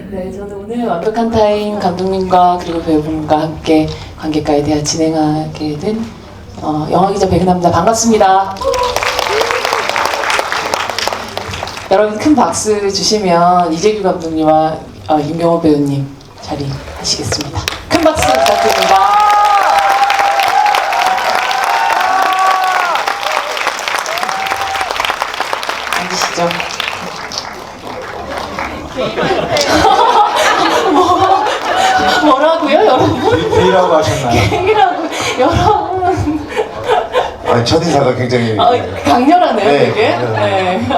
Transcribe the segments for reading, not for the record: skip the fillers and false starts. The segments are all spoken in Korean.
네, 저는 오늘 완벽한 타인 감독님과 그리고 배우분과 함께 관객과에 대한 진행하게 된 영화기자 백은하입니다. 반갑습니다. 여러분 큰 박수 주시면 이재규 감독님과 윤경호 배우님 자리하시겠습니다. 큰 박수 부탁드립니다. 앉으시죠. 뭐라고요, 여러분? B라고 하셨나요? K라고 여러분. 아니, 첫인사가 굉장히 강렬하네요, 네, 되게. 강렬하네요. 네.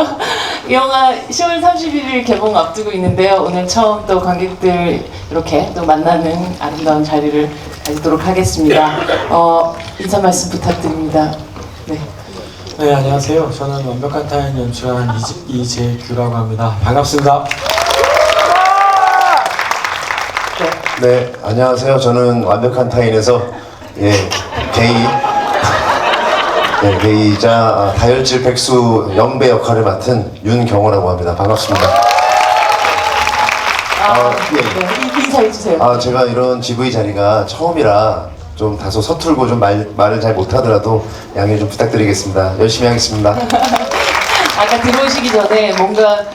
이 영화 10월 31일 개봉 앞두고 있는데요. 오늘 처음 또 관객들 이렇게 또 만나는 아름다운 자리를 가지도록 하겠습니다. 인사 말씀 부탁드립니다. 네. 네, 안녕하세요. 저는 완벽한 타인 연출한 이재규라고 합니다. 반갑습니다. 네, 안녕하세요. 저는 완벽한 타인에서 게이자 다혈질 백수 영배 역할을 맡은 윤경호라고 합니다. 반갑습니다. 네, 인사해주세요. 제가 이런 GV 자리가 처음이라 좀 다소 서툴고 좀 말을 잘 못하더라도 양해 좀 부탁드리겠습니다. 열심히 하겠습니다. 아까 들어오시기 전에 뭔가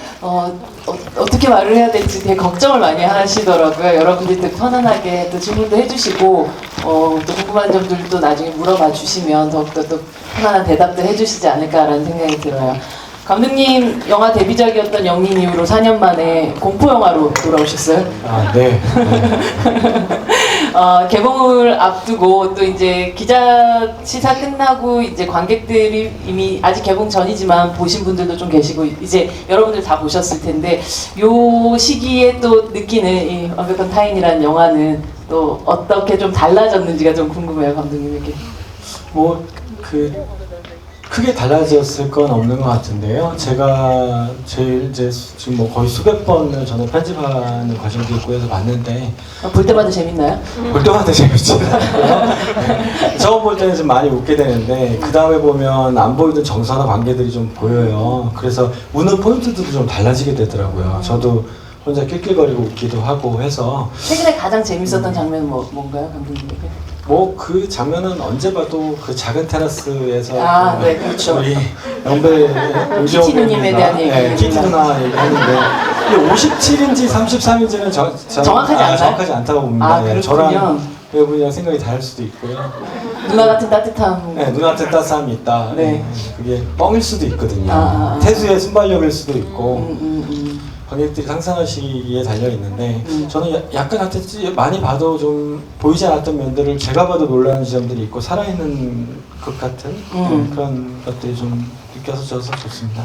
어떻게 말을 해야 될지 되게 걱정을 많이 하시더라고요. 여러분들도 편안하게 또 질문도 해주시고 또 궁금한 점들도 나중에 물어봐 주시면 더욱더 또 편안한 대답도 해주시지 않을까라는 생각이 들어요. 감독님 영화 데뷔작이었던 영린 이후로 4년 만에 공포 영화로 돌아오셨어요. 네. 개봉을 앞두고 또 이제 기자 시사 끝나고 이제 관객들이 이미 아직 개봉 전이지만 보신 분들도 좀 계시고 이제 여러분들 다 보셨을 텐데 요 시기에 또 느끼는 이 완벽한 타인이라는 영화는 또 어떻게 좀 달라졌는지가 좀 궁금해요, 감독님에게. 크게 달라졌을 건 없는 것 같은데요. 제가 제일 지금 거의 수백 번을 저는 편집하는 과정도 있고 해서 봤는데 볼 때마다 재밌나요? 볼 때마다 재밌지. 처음 볼 때는 좀 많이 웃게 되는데 그 다음에 보면 안 보이던 정서나 관계들이 좀 보여요. 그래서 웃는 포인트들도 좀 달라지게 되더라고요. 저도 혼자 낄낄거리고 웃기도 하고 해서 최근에 가장 재밌었던 장면은 뭔가요, 감독님에게? 그 장면은 언제 봐도 그 작은 테라스에서 네, 그렇죠. 우리 영배 키티 누님에 대한 얘기. 키티 누나 얘기하는데 이게 57인지 33인지는 정확하지 않나요? 정확하지 않다고 봅니다. 그렇군요. 저랑 배우분이랑 생각이 다를 수도 있고요. 누나 같은 따뜻함. 네, 누나 같은 따스함이 있다. 네. 그게 뻥일 수도 있거든요. 태수의 순발력일 수도 있고. 관객들이 상상하시기에 달려 있는데 저는 약간 하여튼 많이 봐도 좀 보이지 않았던 면들을 제가 봐도 놀라는 지점들이 있고 살아있는 것 같은 그런 것들이 좀 느껴져서 좋습니다.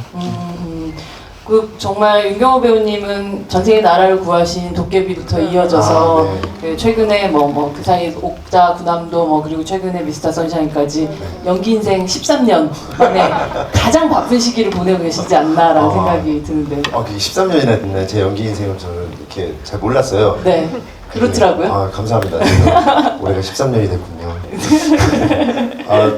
정말 윤경호 배우님은 전생의 나라를 구하신 도깨비부터 이어져서 그 최근에 그 사이 옥자 구남도 그리고 최근에 미스터 선샤인까지 연기 인생 13년 만에 가장 바쁜 시기를 보내고 계시지 않나라는 생각이 드는데. 그게 13년이나 됐네. 제 연기 인생을 저는 이렇게 잘 몰랐어요. 네, 그렇더라고요. 감사합니다. 올해가 13년이 됐군요.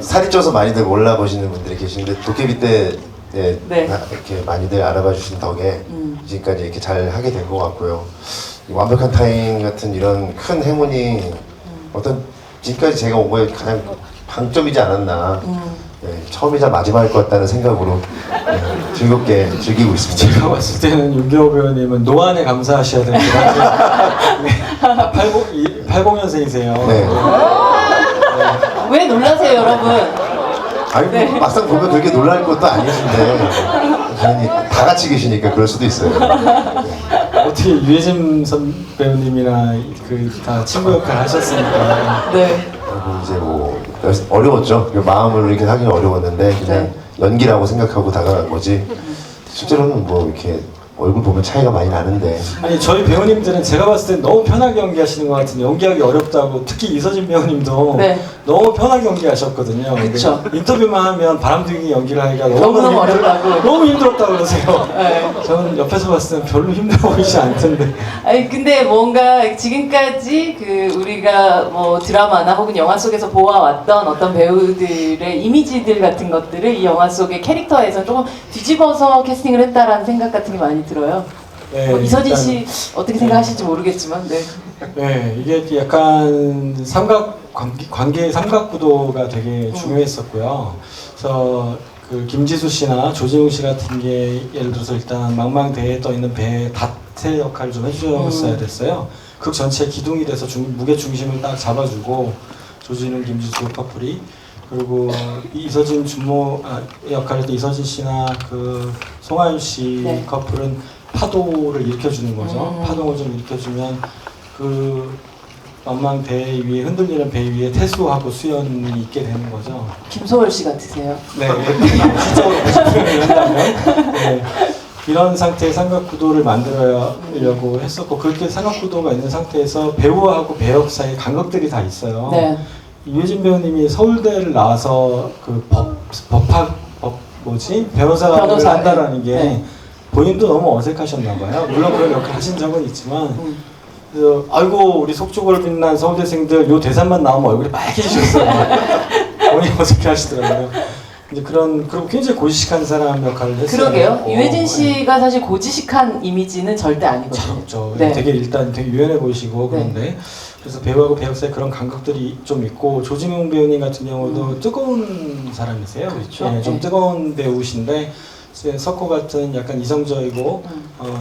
살이 쪄서 많이들 몰라보시는 분들이 계시는데 도깨비 때 이렇게 많이들 알아봐 주신 덕에 지금까지 이렇게 잘 하게 된 것 같고요. 완벽한 타인 같은 이런 큰 행운이 지금까지 제가 온 거에 가장 방점이지 않았나. 처음이자 마지막일 것 같다는 생각으로 즐겁게 즐기고 있습니다. 제가 봤을 때는 윤경호 배우님은 노안에 감사하셔야 되는 것 같아요. 80년생이세요. 네. 왜 놀라세요, 여러분? 막상 보면 그렇게 놀랄 것도 아니신데 괜히 다 같이 계시니까 그럴 수도 있어요. 어떻게 유해진 배우님이랑 다 친구 역할 하셨으니까. 네. 그리고 이제 어려웠죠. 마음으로 이렇게 하기는 어려웠는데 그냥 연기라고 생각하고 다가간 거지. 실제로는 이렇게 얼굴 보면 차이가 많이 나는데. 아니 저희 배우님들은 제가 봤을 때 너무 편하게 연기하시는 것 같은데 연기하기 어렵다고 특히 이서진 배우님도 너무 편하게 연기하셨거든요. 그쵸. 인터뷰만 하면 바람둥이 연기를 하기가 너무너무 어렵다고. 너무 힘들었다고 그러세요. 네. 저는 옆에서 봤을 땐 별로 힘들어 보이지 않던데. 근데 뭔가 지금까지 우리가 드라마나 혹은 영화 속에서 보아왔던 어떤 배우들의 이미지들 같은 것들을 이 영화 속의 캐릭터에서 조금 뒤집어서 캐스팅을 했다라는 생각 같은 게 많이 들어요. 네, 뭐 이서진 일단- 씨 어떻게 생각하실지 모르겠지만, 네. 네, 이게 약간 관계 삼각구도가 되게 중요했었고요. 그래서 그 김지수 씨나 조진웅 씨 같은 게 예를 들어서 일단 망망대해에 떠 있는 배의 닷새 역할을 좀 해주셨어야 됐어요. 극 전체의 기둥이 돼서 무게 중심을 딱 잡아주고 조진웅, 김지수 커플이 그리고 이서진 역할을 또 이서진 씨나 그 송하윤 씨 네. 커플은 파도를 일으켜주는 거죠. 파동을 좀 일으켜주면 그 망망 배 위에 흔들리는 배 위에 태수하고 수연이 있게 되는 거죠. 김소월 씨 같으세요. 네, 실적으로 표현을 한다면 네, 이런 상태의 삼각구도를 만들어려고 했었고 그렇게 삼각구도가 있는 상태에서 배우하고 배역 사이에 간극들이 다 있어요. 네. 유해진 배우님이 서울대를 나와서 그 변호사를 변호사, 한다라는 게 네. 본인도 너무 어색하셨나 봐요. 물론 그런 역할 하신 적은 있지만 그래서 아이고 우리 속초를 빛난 서울대생들 요 대사만 나오면 얼굴이 빨개지셨어요. 본인이 어색해 하시더라고요. 이제 그리고 굉장히 고지식한 사람 역할을 했어요. 그러게요. 유해진 씨가 사실 고지식한 이미지는 절대 아니거든요. 그렇죠. 네. 되게 일단 되게 유연해 보이시고 그런데 그래서 배우하고 배역 사이 그런 간극들이 좀 있고 조진웅 배우님 같은 경우도 뜨거운 사람이세요. 그렇죠. 네, 좀 네. 뜨거운 배우신데 이제 석호 같은 약간 이성적이고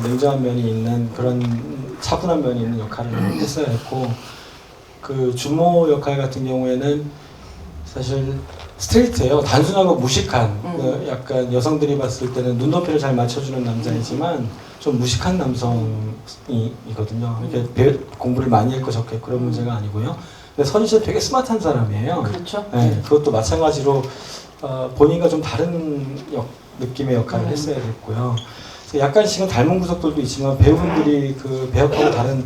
냉정한 면이 있는 그런 차분한 면이 있는 역할을 했어야 했고 그 주모 역할 같은 경우에는 사실 스트레이트예요. 단순하고 무식한 그 약간 여성들이 봤을 때는 눈높이를 잘 맞춰주는 남자이지만 좀 무식한 남성이거든요. 이렇게 공부를 많이 했고 적게 그런 문제가 아니고요. 근데 서진 씨는 되게 스마트한 사람이에요. 그렇죠. 네, 그것도 마찬가지로 본인과 좀 다른 느낌의 역할을 했어야 됐고요. 그래서 약간씩은 닮은 구석들도 있지만 배우분들이 그 배역하고 다른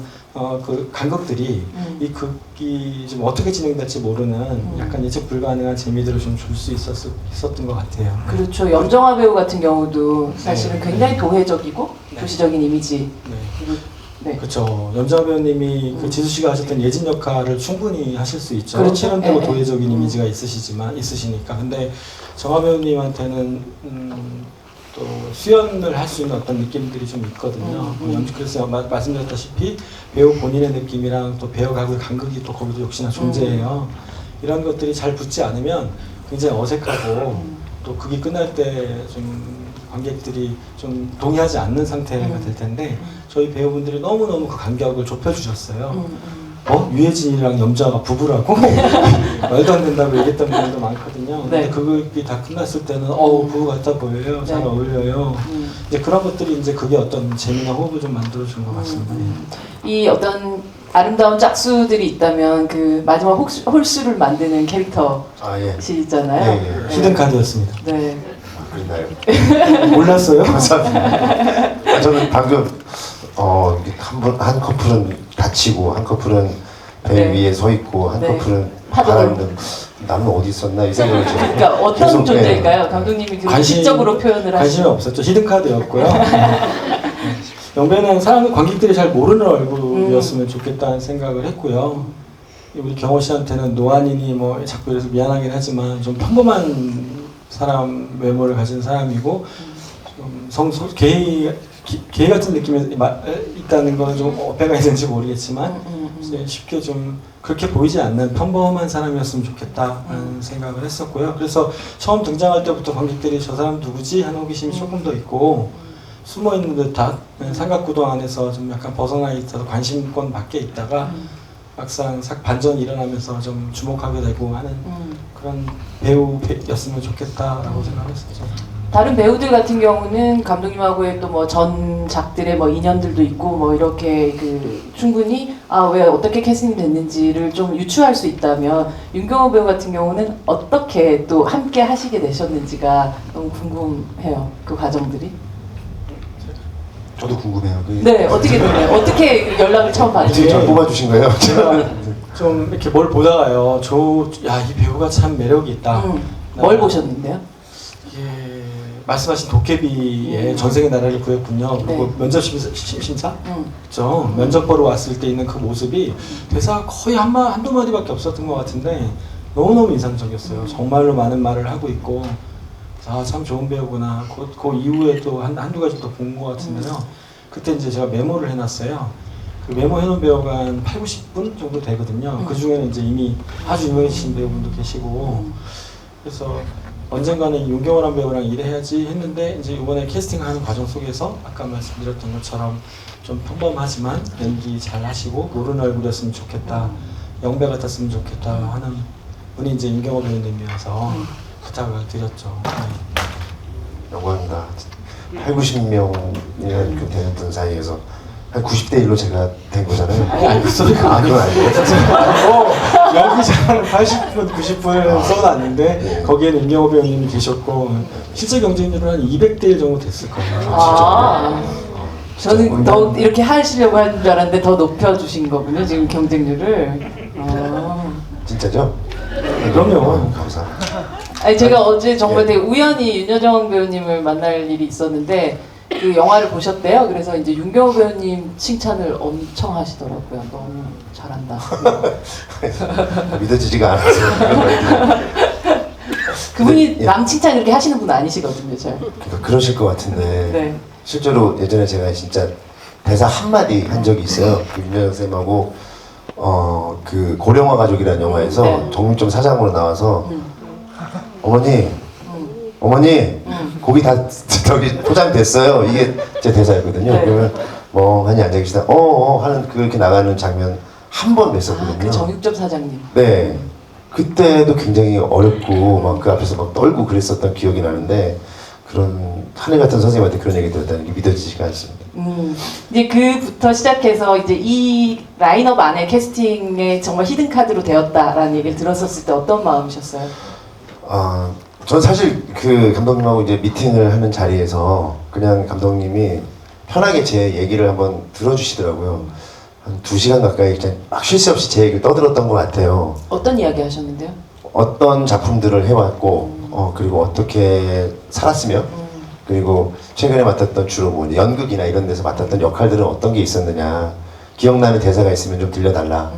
그 간극들이 이 극이 좀 어떻게 진행될지 모르는 약간 예측 불가능한 재미들을 좀 줄 수 있었던 것 같아요. 그렇죠. 염정아 배우 같은 경우도 사실은 네. 굉장히 도회적이고 네. 도시적인 이미지. 네. 그리고 네. 그렇죠. 염정아 배우님이 그 지수 씨가 하셨던 예진 역할을 충분히 하실 수 있죠. 그렇죠. 세련되고 네. 도회적인 이미지가 있으시니까. 근데 정아 배우님한테는 또 수연을 할 수 있는 어떤 느낌들이 좀 있거든요. 그래서 말씀드렸다시피 배우 본인의 느낌이랑 또 배우하고의 간극이 또 거기도 역시나 존재해요. 이런 것들이 잘 붙지 않으면 굉장히 어색하고 또 그게 끝날 때 좀 관객들이 좀 동의하지 않는 상태가 될 텐데 저희 배우분들이 너무너무 그 간격을 좁혀주셨어요. 유해진이랑 염자가 부부라고? 말도 안 된다고 얘기했던 분들도 많거든요. 네. 근데 그게 다 끝났을 때는 부부 같아 보여요. 잘 네. 어울려요. 이제 그런 것들이 이제 그게 어떤 재미나 호흡을 좀 만들어준 것 같습니다. 이 어떤 아름다운 짝수들이 있다면 그 마지막 홀수를 만드는 캐릭터시잖아요. 예. 예, 예. 히든 카드였습니다. 네. 그랬나요? 몰랐어요? 감사합니다. 저는 방금 한 커플은 다치고 한 커플은 배 네. 위에 서 있고 한 네. 커플은 파도를. 바람은 나는 어디 있었나 이 생각을 지금 그러니까 어떤 계속, 존재일까요? 감독님이 그 직접으로 표현을 관심이 하시는. 없었죠. 히든 카드였고요. 영배는 관객들이 잘 모르는 얼굴이었으면 좋겠다는 생각을 했고요. 우리 경호 씨한테는 노안이니 뭐 자꾸 이래서 미안하긴 하지만 좀 평범한 사람 외모를 가진 사람이고 좀 개 같은 느낌이 있다는 거는 좀 어폐가 있는지 모르겠지만 쉽게 좀 그렇게 보이지 않는 평범한 사람이었으면 좋겠다는 생각을 했었고요. 그래서 처음 등장할 때부터 관객들이 저 사람 누구지? 하는 호기심이 조금 더 있고 숨어있는 듯한 삼각구도 안에서 좀 약간 벗어나 있어서 관심권 밖에 있다가 막상 반전이 일어나면서 좀 주목하게 되고 하는 그런 배우였으면 좋겠다라고 생각했었죠. 다른 배우들 같은 경우는 감독님하고의 또 뭐 전작들의 뭐 인연들도 있고 뭐 이렇게 그 충분히 왜 어떻게 캐스팅이 됐는지를 좀 유추할 수 있다면 윤경호 배우 같은 경우는 어떻게 또 함께 하시게 되셨는지가 너무 궁금해요. 그 과정들이. 저도 궁금해요. 네, 어떻게 됐나요? 어떻게 연락을 처음 어떻게 받으세요? 저 뽑아주신 거예요? 제가 좀 이렇게 뭘 보다가요. 이 배우가 참 매력이 있다. 뭘 보셨는데요? 예, 말씀하신 도깨비의 전생의 나라를 구했군요. 그리고 면접 심사? 그렇죠. 면접 보러 왔을 때 있는 그 모습이 대사가 거의 한두 마디밖에 없었던 것 같은데 너무너무 인상적이었어요. 정말로 많은 말을 하고 있고 참 좋은 배우구나. 그 이후에 또 한두 가지 더 본 것 같은데요. 그때 이제 제가 메모를 해놨어요. 그 메모 해놓은 배우가 한 8, 90분 정도 되거든요. 그 중에는 이제 이미 아주 유명해지신 배우분도 계시고 그래서 언젠가는 윤경호란 배우랑 일해야지 했는데 이제 이번에 캐스팅하는 과정 속에서 아까 말씀드렸던 것처럼 좀 평범하지만 연기 잘 하시고 노른 얼굴이었으면 좋겠다, 영배 같았으면 좋겠다 하는 분이 이제 윤경호 배우님이어서 부탁을 드렸죠. 영광입니다. 8, 90명이나 그 되는 분 사이에서 한 90대 1로 제가 된 거잖아요. 아니 그 소리가 그건 아니에요. 연기 잘하는 80분, 90분 써놨는데 네. 거기에는 임경호 배우님이 계셨고 실제 경쟁률은 한 200대 1 정도 됐을 거예요. 저는 더 이렇게 하시려고 하는 줄 알았는데 더 높여주신 거군요, 지금 경쟁률을. 진짜죠? 그럼요. 감사합니다. 아니 제가 어제 정말 예. 되게 우연히 윤여정 배우님을 만날 일이 있었는데 그 영화를 보셨대요. 그래서 이제 윤경호 배우님 칭찬을 엄청 하시더라고요. 너무 잘한다. 믿어지지가 않아서 그런 말들이. 그분이 예. 남 칭찬 이렇게 하시는 분은 아니시거든요, 잘. 그러니까 그러실 것 같은데 네. 실제로 예전에 제가 진짜 대사 한마디 한 적이 있어요. 윤여정 쌤하고 그 고령화 가족이라는 영화에서 네. 정육점 사장으로 나와서 어머니 어머니 고기 다 저기 포장됐어요. 이게 제 대사였거든요. 네. 그러면 멍하니 앉아 계시다 하는 그렇게 나가는 장면 한 번 뵀었거든요. 그 정육점 사장님. 네. 그때도 굉장히 어렵고 막 그 앞에서 막 떨고 그랬었던 기억이 나는데 그런 하늘 같은 선생님한테 그런 얘기 들었다는 게 믿어지지가 않습니다. 이제 그부터 시작해서 이제 이 라인업 안에 캐스팅에 정말 히든 카드로 되었다라는 얘기를 들었었을 때 어떤 마음이셨어요? 전 사실 그 감독님하고 이제 미팅을 하는 자리에서 그냥 감독님이 편하게 제 얘기를 한번 들어주시더라고요. 한 2시간 가까이 그냥 막 쉴 새 없이 제 얘기를 떠들었던 것 같아요. 어떤 이야기 하셨는데요? 어떤 작품들을 해왔고, 그리고 어떻게 살았으며, 그리고 최근에 맡았던 주로 뭐 연극이나 이런 데서 맡았던 역할들은 어떤 게 있었느냐, 기억나는 대사가 있으면 좀 들려달라,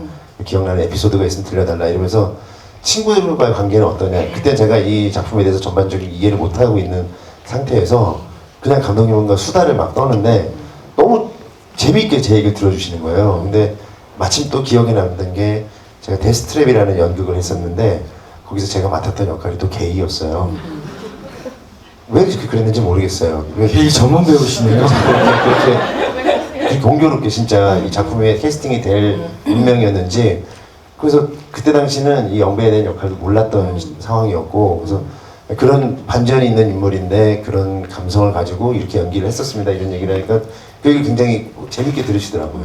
기억나는 에피소드가 있으면 들려달라 이러면서 친구들과의 관계는 어떠냐. 그때 제가 이 작품에 대해서 전반적인 이해를 못하고 있는 상태에서 그냥 감독님과 수다를 막 떠는데 너무 재미있게 제 얘기를 들어주시는 거예요. 근데 마침 또 기억에 남는 게 제가 데스트랩이라는 연극을 했었는데 거기서 제가 맡았던 역할이 또 게이였어요. 왜 그렇게 그랬는지 모르겠어요. 왜 게이 전문 배우시네요. 그렇게 공교롭게 진짜 이 작품에 캐스팅이 될 운명이었는지 그래서 그때 당시는 이 영배에 대한 역할도 몰랐던 상황이었고 그래서 그런 반전이 있는 인물인데 그런 감성을 가지고 이렇게 연기를 했었습니다 이런 얘기를 하니까 그게 굉장히 재밌게 들으시더라고요.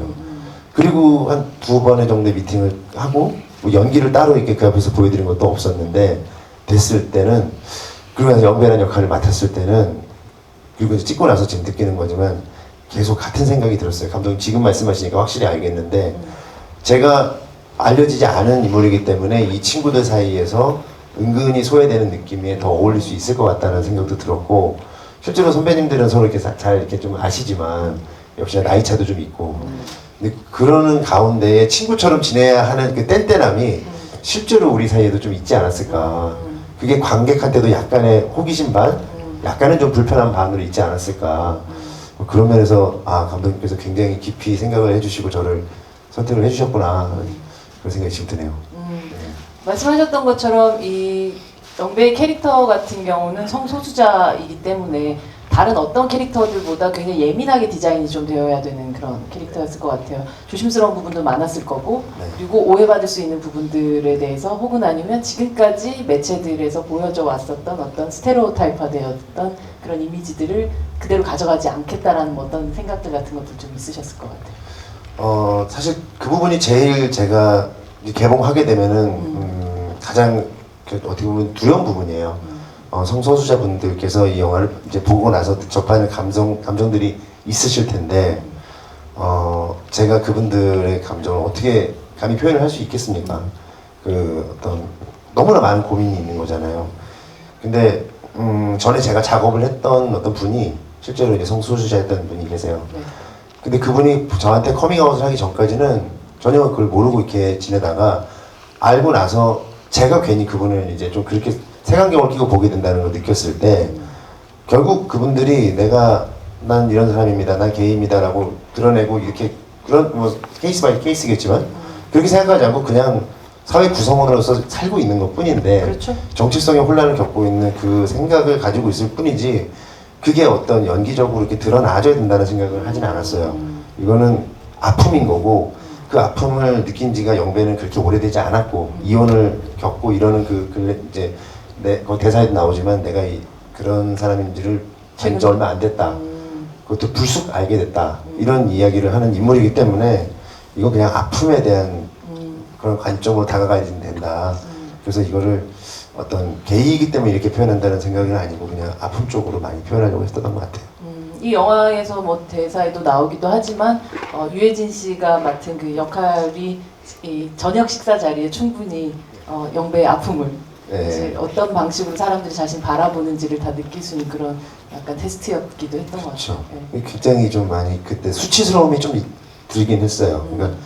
그리고 한 2번의 정도의 미팅을 하고 뭐 연기를 따로 이렇게 그 앞에서 보여드린 것도 없었는데 됐을 때는 그리고 나서 영배라는 역할을 맡았을 때는 그리고 이제 찍고 나서 지금 느끼는 거지만 계속 같은 생각이 들었어요. 감독님 지금 말씀하시니까 확실히 알겠는데 제가 알려지지 않은 인물이기 때문에 이 친구들 사이에서 은근히 소외되는 느낌이 더 어울릴 수 있을 것 같다는 생각도 들었고 실제로 선배님들은 서로 이렇게 잘 이렇게 좀 아시지만 역시나 나이 차도 좀 있고 근데 그러는 가운데에 친구처럼 지내야 하는 그 뗀뗀함이 실제로 우리 사이에도 좀 있지 않았을까. 그게 관객한테도 약간의 호기심 반, 약간은 좀 불편한 반으로 있지 않았을까. 그런 면에서 감독님께서 굉장히 깊이 생각을 해주시고 저를 선택을 해주셨구나 그런 생각이 지금 드네요. 말씀하셨던 것처럼 이 영배의 캐릭터 같은 경우는 성소수자이기 때문에 다른 어떤 캐릭터들보다 굉장히 예민하게 디자인이 좀 되어야 되는 그런 캐릭터였을 것 같아요. 조심스러운 부분도 많았을 거고 네. 그리고 오해받을 수 있는 부분들에 대해서 혹은 아니면 지금까지 매체들에서 보여져 왔었던 어떤 스테레오타입화되었던 그런 이미지들을 그대로 가져가지 않겠다라는 어떤 생각들 같은 것도 좀 있으셨을 것 같아요. 사실 그 부분이 제일 제가 이제 개봉하게 되면은 가장 어떻게 보면 두려운 부분이에요. 성소수자분들께서 이 영화를 이제 보고 나서 접하는 감정들이 있으실 텐데, 제가 그분들의 감정을 어떻게 감히 표현을 할 수 있겠습니까? 그 어떤 너무나 많은 고민이 있는 거잖아요. 근데 전에 제가 작업을 했던 어떤 분이 실제로 이제 성소수자였던 분이 계세요. 네. 근데 그분이 저한테 커밍아웃을 하기 전까지는 전혀 그걸 모르고 이렇게 지내다가 알고 나서 제가 괜히 그분을 이제 좀 그렇게 색안경을 끼고 보게 된다는 걸 느꼈을 때 결국 그분들이 내가 난 이런 사람입니다, 난 게이입니다라고 드러내고 이렇게 그런 뭐 케이스 바이 케이스겠지만 그렇게 생각하지 않고 그냥 사회 구성원으로서 살고 있는 것뿐인데 그렇죠. 정체성의 혼란을 겪고 있는 그 생각을 가지고 있을 뿐이지 그게 어떤 연기적으로 이렇게 드러나줘야 된다는 생각을 하진 않았어요. 이거는 아픔인 거고 그 아픔을 느낀 지가 영배는 그렇게 오래되지 않았고 이혼을 겪고 이러는 이제 그 대사에도 나오지만 내가 그런 사람인지를 뵌 지 얼마 안 됐다. 그것도 불쑥 알게 됐다. 이런 이야기를 하는 인물이기 때문에 이건 그냥 아픔에 대한 그런 관점으로 다가가야 된다. 그래서 이거를 어떤 게이이기 때문에 이렇게 표현한다는 생각은 아니고 그냥 아픔 쪽으로 많이 표현하려고 했던 것 같아요. 이 영화에서 뭐 대사에도 나오기도 하지만 유해진 씨가 맡은 그 역할이 이 저녁 식사 자리에 충분히 영배의 아픔을 이제 어떤 방식으로 사람들이 자신 바라보는지를 다 느낄 수 있는 그런 약간 테스트였기도 했던 것 같아요. 그렇죠. 굉장히 좀 많이 그때 수치스러움이 좀 들긴 했어요. 그러니까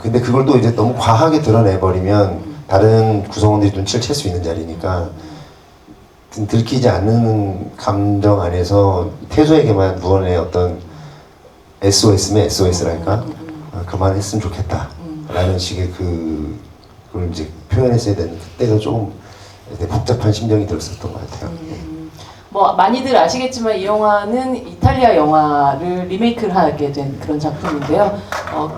근데 그걸 또 이제 너무 과하게 드러내버리면 다른 구성원들이 눈치를 챌 수 있는 자리니까 들키지 않는 감정 안에서 태수에게만 무언의 어떤 SOS면 SOS랄까? 그만했으면 좋겠다 라는 식의 그걸 이제 표현했어야 되는 그때가 조금 복잡한 심정이 들었었던 것 같아요. 뭐 많이들 아시겠지만 이 영화는 이탈리아 영화를 리메이크를 하게 된 그런 작품인데요.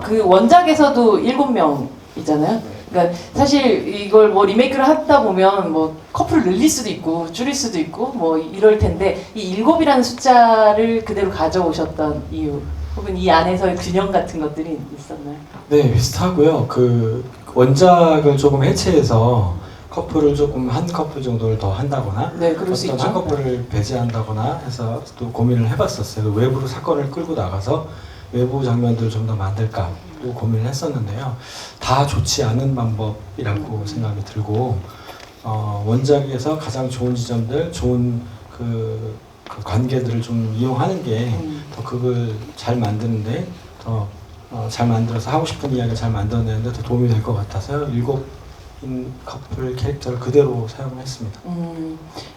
그 원작에서도 7명이잖아요. 그러니까 사실 이걸 뭐 리메이크를 하다 보면 뭐 커플을 늘릴 수도 있고 줄일 수도 있고 뭐 이럴 텐데 이 7이라는 숫자를 그대로 가져오셨던 이유 혹은 이 안에서의 균형 같은 것들이 있었나요? 네, 비슷하고요. 그 원작을 조금 해체해서 커플을 조금 한 커플 정도를 더 한다거나 네, 그럴 수 어떤 있죠. 한 커플을 배제한다거나 해서 또 고민을 해봤었어요. 외부로 사건을 끌고 나가서 외부 장면들을 좀 더 만들까도 고민을 했었는데요. 다 좋지 않은 방법이라고 생각이 들고 원작에서 가장 좋은 지점들, 좋은 그 관계들을 좀 이용하는 게 더 그걸 잘 만드는데 더 잘 만들어서 하고 싶은 이야기를 잘 만들어내는데 더 도움이 될 것 같아서요. 7인 커플 캐릭터를 그대로 사용을 했습니다.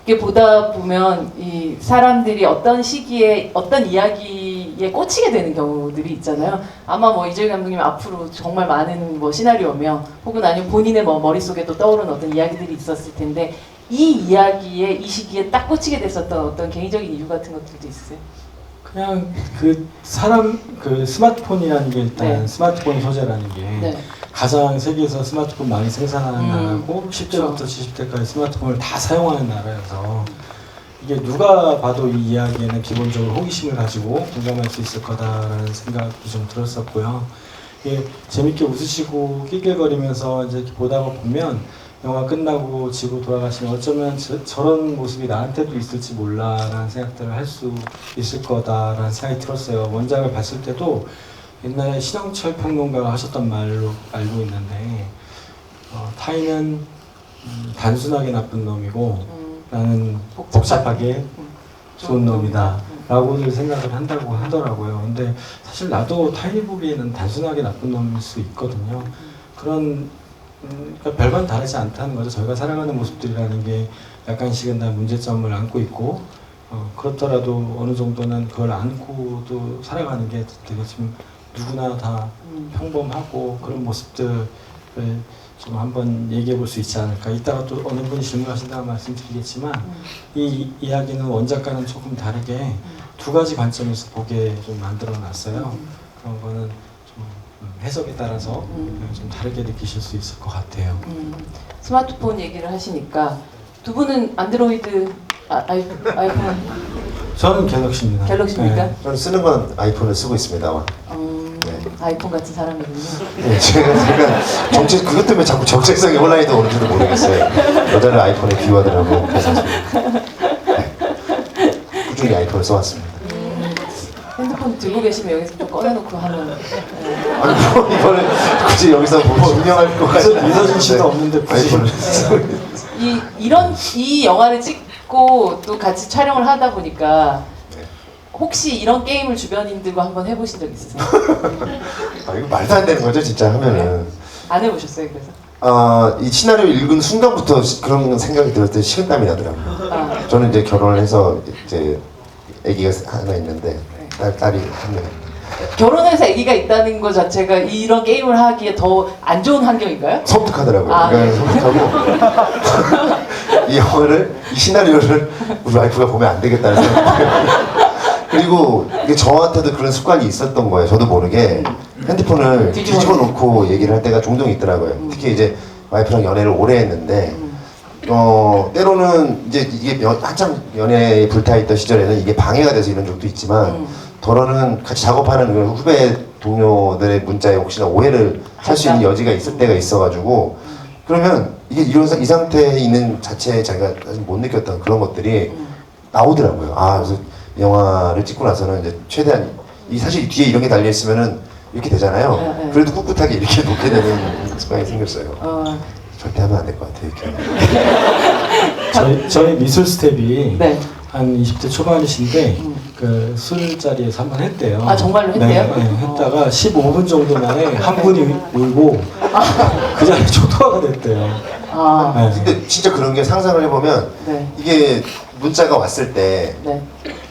이게 보다 보면 이 사람들이 어떤 시기에 어떤 이야기에 꽂히게 되는 경우들이 있잖아요. 아마 뭐 이재율 감독님 앞으로 정말 많은 뭐 시나리오며 혹은 아니면 본인의 뭐 머릿속에 또 떠오르는 어떤 이야기들이 있었을 텐데 이 이야기에 이 시기에 딱 꽂히게 됐었던 어떤 개인적인 이유 같은 것들도 있으세요? 그냥 그 사람 그 스마트폰이라는 게 일단 네. 스마트폰 소재라는 게 네. 가장 세계에서 스마트폰 많이 생산하는 나라고 10대부터 그렇죠. 70대까지 스마트폰을 다 사용하는 나라여서 이게 누가 봐도 이 이야기에는 기본적으로 호기심을 가지고 공감할 수 있을 거다라는 생각이 좀 들었었고요. 이게 재밌게 웃으시고 낄낄거리면서 이제 이렇게 보다가 보면 영화 끝나고 집으로 돌아가시면 어쩌면 저런 모습이 나한테도 있을지 몰라라는 생각들을 할 수 있을 거다라는 생각이 들었어요. 원작을 봤을 때도 옛날에 신영철 평론가가 하셨던 말로 알고 있는데 타인은 단순하게 나쁜 놈이고 나는 복잡하게 좋은 놈이다 라고들 생각을 한다고 하더라고요. 근데 사실 나도 타인이 보기에는 단순하게 나쁜 놈일 수 있거든요. 그런 그러니까 별반 다르지 않다는 거죠. 저희가 살아가는 모습들이라는 게 약간씩은 다 문제점을 안고 있고 그렇더라도 어느 정도는 그걸 안고도 살아가는 게 되게 지금 누구나 다 평범하고 그런 모습들을 좀 한번 얘기해 볼 수 있지 않을까. 이따가 또 어느 분이 질문하신다고 말씀드리겠지만 이 이야기는 원작과는 조금 다르게 두 가지 관점에서 보게 좀 만들어 놨어요. 그런 거는 좀 해석에 따라서 좀 다르게 느끼실 수 있을 것 같아요. 스마트폰 얘기를 하시니까 두 분은 안드로이드 아이폰 저는 갤럭시입니다. 갤럭시입니까? 네. 저는 쓰는 건 아이폰을 쓰고 있습니다만. 네. 아이폰 같은 사람이군요. 네, 제가 그것 때문에 자꾸 정체성이 혼란이 오는지도 모르겠어요. 여자를 아이폰에 비유하더라고. 그래서 꾸준히 아이폰을 써왔습니다. 핸드폰 들고 계시면 여기서 좀 꺼내놓고 하면 아니 뭐 이거를 굳이 여기서 뭐 증명할 것 같지 믿어진 씨도 없는데 굳이. 아이폰을 이 영화를 찍고 또 같이 촬영을 하다 보니까 혹시 이런 게임을 주변인들과 한번 해보신 적 있으세요? 이거 말도 안 되는 거죠 진짜 하면은. 안 해보셨어요 그래서? 이 시나리오 읽은 순간부터 그런 생각이 들었을 때 식은땀이 나더라고요. 저는 이제 결혼을 해서 이제 아기가 하나 있는데 딸이 한 명. 결혼해서 아기가 있다는 것 자체가 이런 게임을 하기에 더 안 좋은 환경인가요? 섬뜩하더라고요. 아, 그러니까 섬뜩하고 이 시나리오를 우리 와이프가 보면 안 되겠다는 생각. 그리고 이게 저한테도 그런 습관이 있었던 거예요. 저도 모르게 핸드폰을 뒤집어 놓고 얘기를 할 때가 종종 있더라고요. 특히 이제 와이프랑 연애를 오래 했는데 때로는 이제 이게 한참 연애에 불타있던 시절에는 이게 방해가 돼서 이런 적도 있지만 더러는 같이 작업하는 그런 후배 동료들의 문자에 혹시나 오해를 할 수 있는 여지가 있을 때가 있어가지고 그러면 이게 이 상태에 있는 자체에 자기가 못 느꼈던 그런 것들이 나오더라고요. 아, 그래서 영화를 찍고 나서는 이제 최대한 사실 뒤에 이런 게 달려 있으면은 이렇게 되잖아요. 그래도 꿋꿋하게 이렇게 놓게 되는 습관이 생겼어요. 절대 하면 안 될 것 같아요. 이렇게. 저희 미술 스텝이 네. 한 20대 초반이신데 그 술자리에서 한번 했대요. 아, 정말로 했대요? 네, 했다가 15분 정도 만에 한 분이 울고 그 자리에 초토화가 됐대요. 아, 네. 근데 진짜 그런 게 상상을 해보면 네. 이게 문자가 왔을 때 네.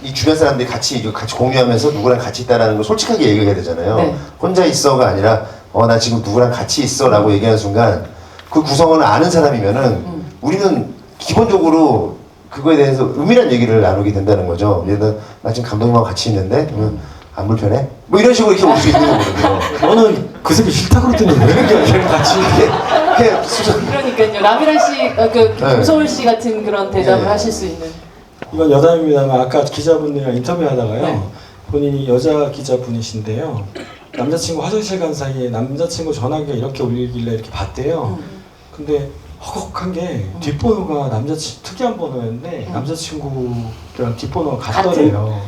이 주변 사람들이 같이 공유하면서 누구랑 같이 있다라는 걸 솔직하게 얘기해야 되잖아요. 네. 혼자 있어가 아니라 나 지금 누구랑 같이 있어라고 얘기하는 순간 그 구성원을 아는 사람이면은 우리는 기본적으로 그거에 대해서 은밀한 얘기를 나누게 된다는 거죠. 예를 들어 나 지금 감독님하고 같이 있는데 그러면 안 불편해? 뭐 이런 식으로 이렇게 올 수 있는 거거든요. 너는 그 새끼 싫다 그랬더니 왜 이렇게 같이 이렇게 수정. 그러니까요. 라미란 씨, 김소울 씨 같은 그런 대답을 네. 하실 수 있는. 이건 여담입니다만 아까 기자분들이랑 인터뷰하다가요. 네. 본인이 여자 기자분이신데요. 남자친구 화장실 간 사이에 남자친구 전화기가 이렇게 울리길래 이렇게 봤대요. 근데 허걱한 게 뒷번호가 특이한 번호였는데 남자친구랑 뒷번호가 같더래요.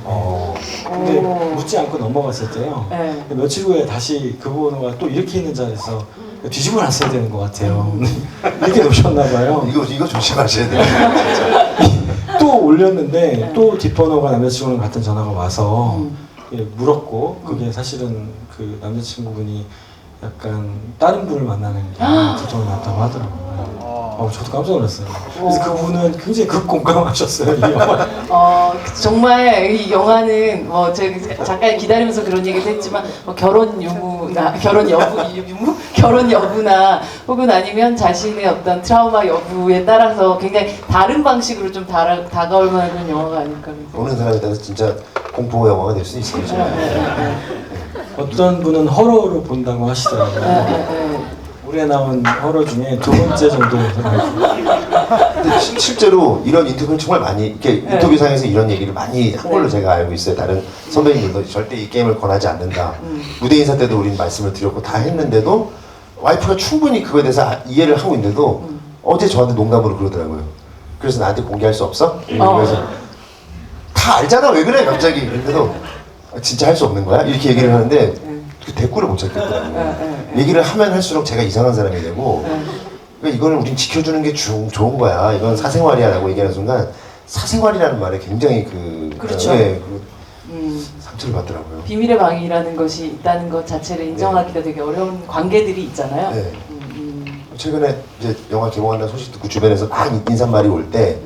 근데 묻지 않고 넘어갔었대요. 네. 며칠 후에 다시 그 번호가 또 이렇게 있는 자리에서 뒤집어 놨어야 되는 것 같아요. 이렇게 놓으셨나 봐요. 이거 조심하셔야 돼요. 또 올렸는데 또 뒷번호가 남자친구랑 같은 전화가 와서 물었고 그게 사실은 그 남자친구분이 약간 다른 분을 만나는 결정이 났다고 하더라고요. 저도 깜짝 놀랐어요. 그래서 그분은 굉장히 극공감하셨어요. 이 영화. 정말 이 영화는 제가 잠깐 기다리면서 그런 얘기도 했지만 결혼 유무나 결혼 여부나 혹은 아니면 자신의 어떤 트라우마 여부에 따라서 굉장히 다른 방식으로 좀 다가올 만한 그런 영화가 아닐까. 보는 사람에 따라서 진짜 공포 영화가 될 수 있어요. 어떤 분은 허러로 본다고 하시더라고요. 올해 나온 허러 중에 두 번째 정도 근데 실제로 이런 인터뷰를 정말 많이 이렇게 인터뷰상에서 이런 얘기를 많이 한 걸로 제가 알고 있어요. 다른 선배님들도 절대 이 게임을 권하지 않는다. 무대 인사 때도 우린 말씀을 드렸고 다 했는데도 와이프가 충분히 그거에 대해서 이해를 하고 있는데도 어제 저한테 농담으로 그러더라고요. 그래서 나한테 공개할 수 없어? 그래서 다 알잖아 왜 그래 갑자기. 그런데도 진짜 할 수 없는 거야? 이렇게 얘기를 하는데 그 대꾸를 못 찾겠더라고요. 얘기를 하면 할수록 제가 이상한 사람이 되고 그러니까 이거는 우린 지켜주는 게 좋은 거야. 이건 사생활이야 라고 얘기하는 순간 사생활이라는 말에 굉장히 그렇죠. 상처를 받더라고요. 비밀의 방이라는 것이 있다는 것 자체를 인정하기가 되게 어려운 관계들이 있잖아요. 네. 최근에 이제 영화 개봉한다는 소식 듣고 주변에서 막 인사말이 올 때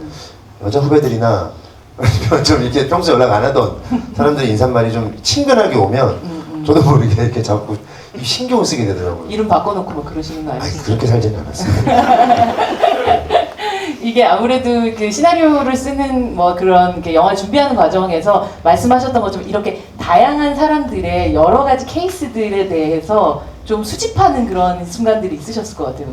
여자 후배들이나 아니면 좀 이렇게 평소 연락 안 하던 사람들의 인사말이 좀 친근하게 오면 저도 모르게 이렇게 자꾸 신경을 쓰게 되더라고요. 이름 바꿔놓고 막 그러시는 거 아니 아니죠? 그렇게 살지는 않았어요. 이게 아무래도 그 시나리오를 쓰는 그런 영화 준비하는 과정에서 말씀하셨던 것처럼 이렇게 다양한 사람들의 여러 가지 케이스들에 대해서 좀 수집하는 그런 순간들이 있으셨을 것 같아요.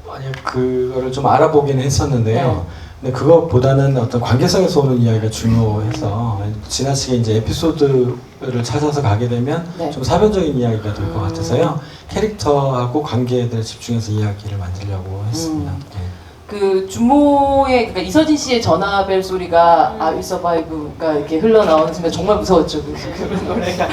아니요, 그거를 좀 알아보긴 했었는데요. 근데 그것보다는 어떤 관계성에서 오는 이야기가 중요해서 지나치게 이제 에피소드를 찾아서 가게 되면 좀 사변적인 이야기가 될 것 같아서요. 캐릭터하고 관계들에 집중해서 이야기를 만들려고 했습니다. 그 준모의 그러니까 이서진 씨의 전화벨 소리가 I Will Survive가 이렇게 흘러나오는 순간 정말 무서웠죠. 그 노래가.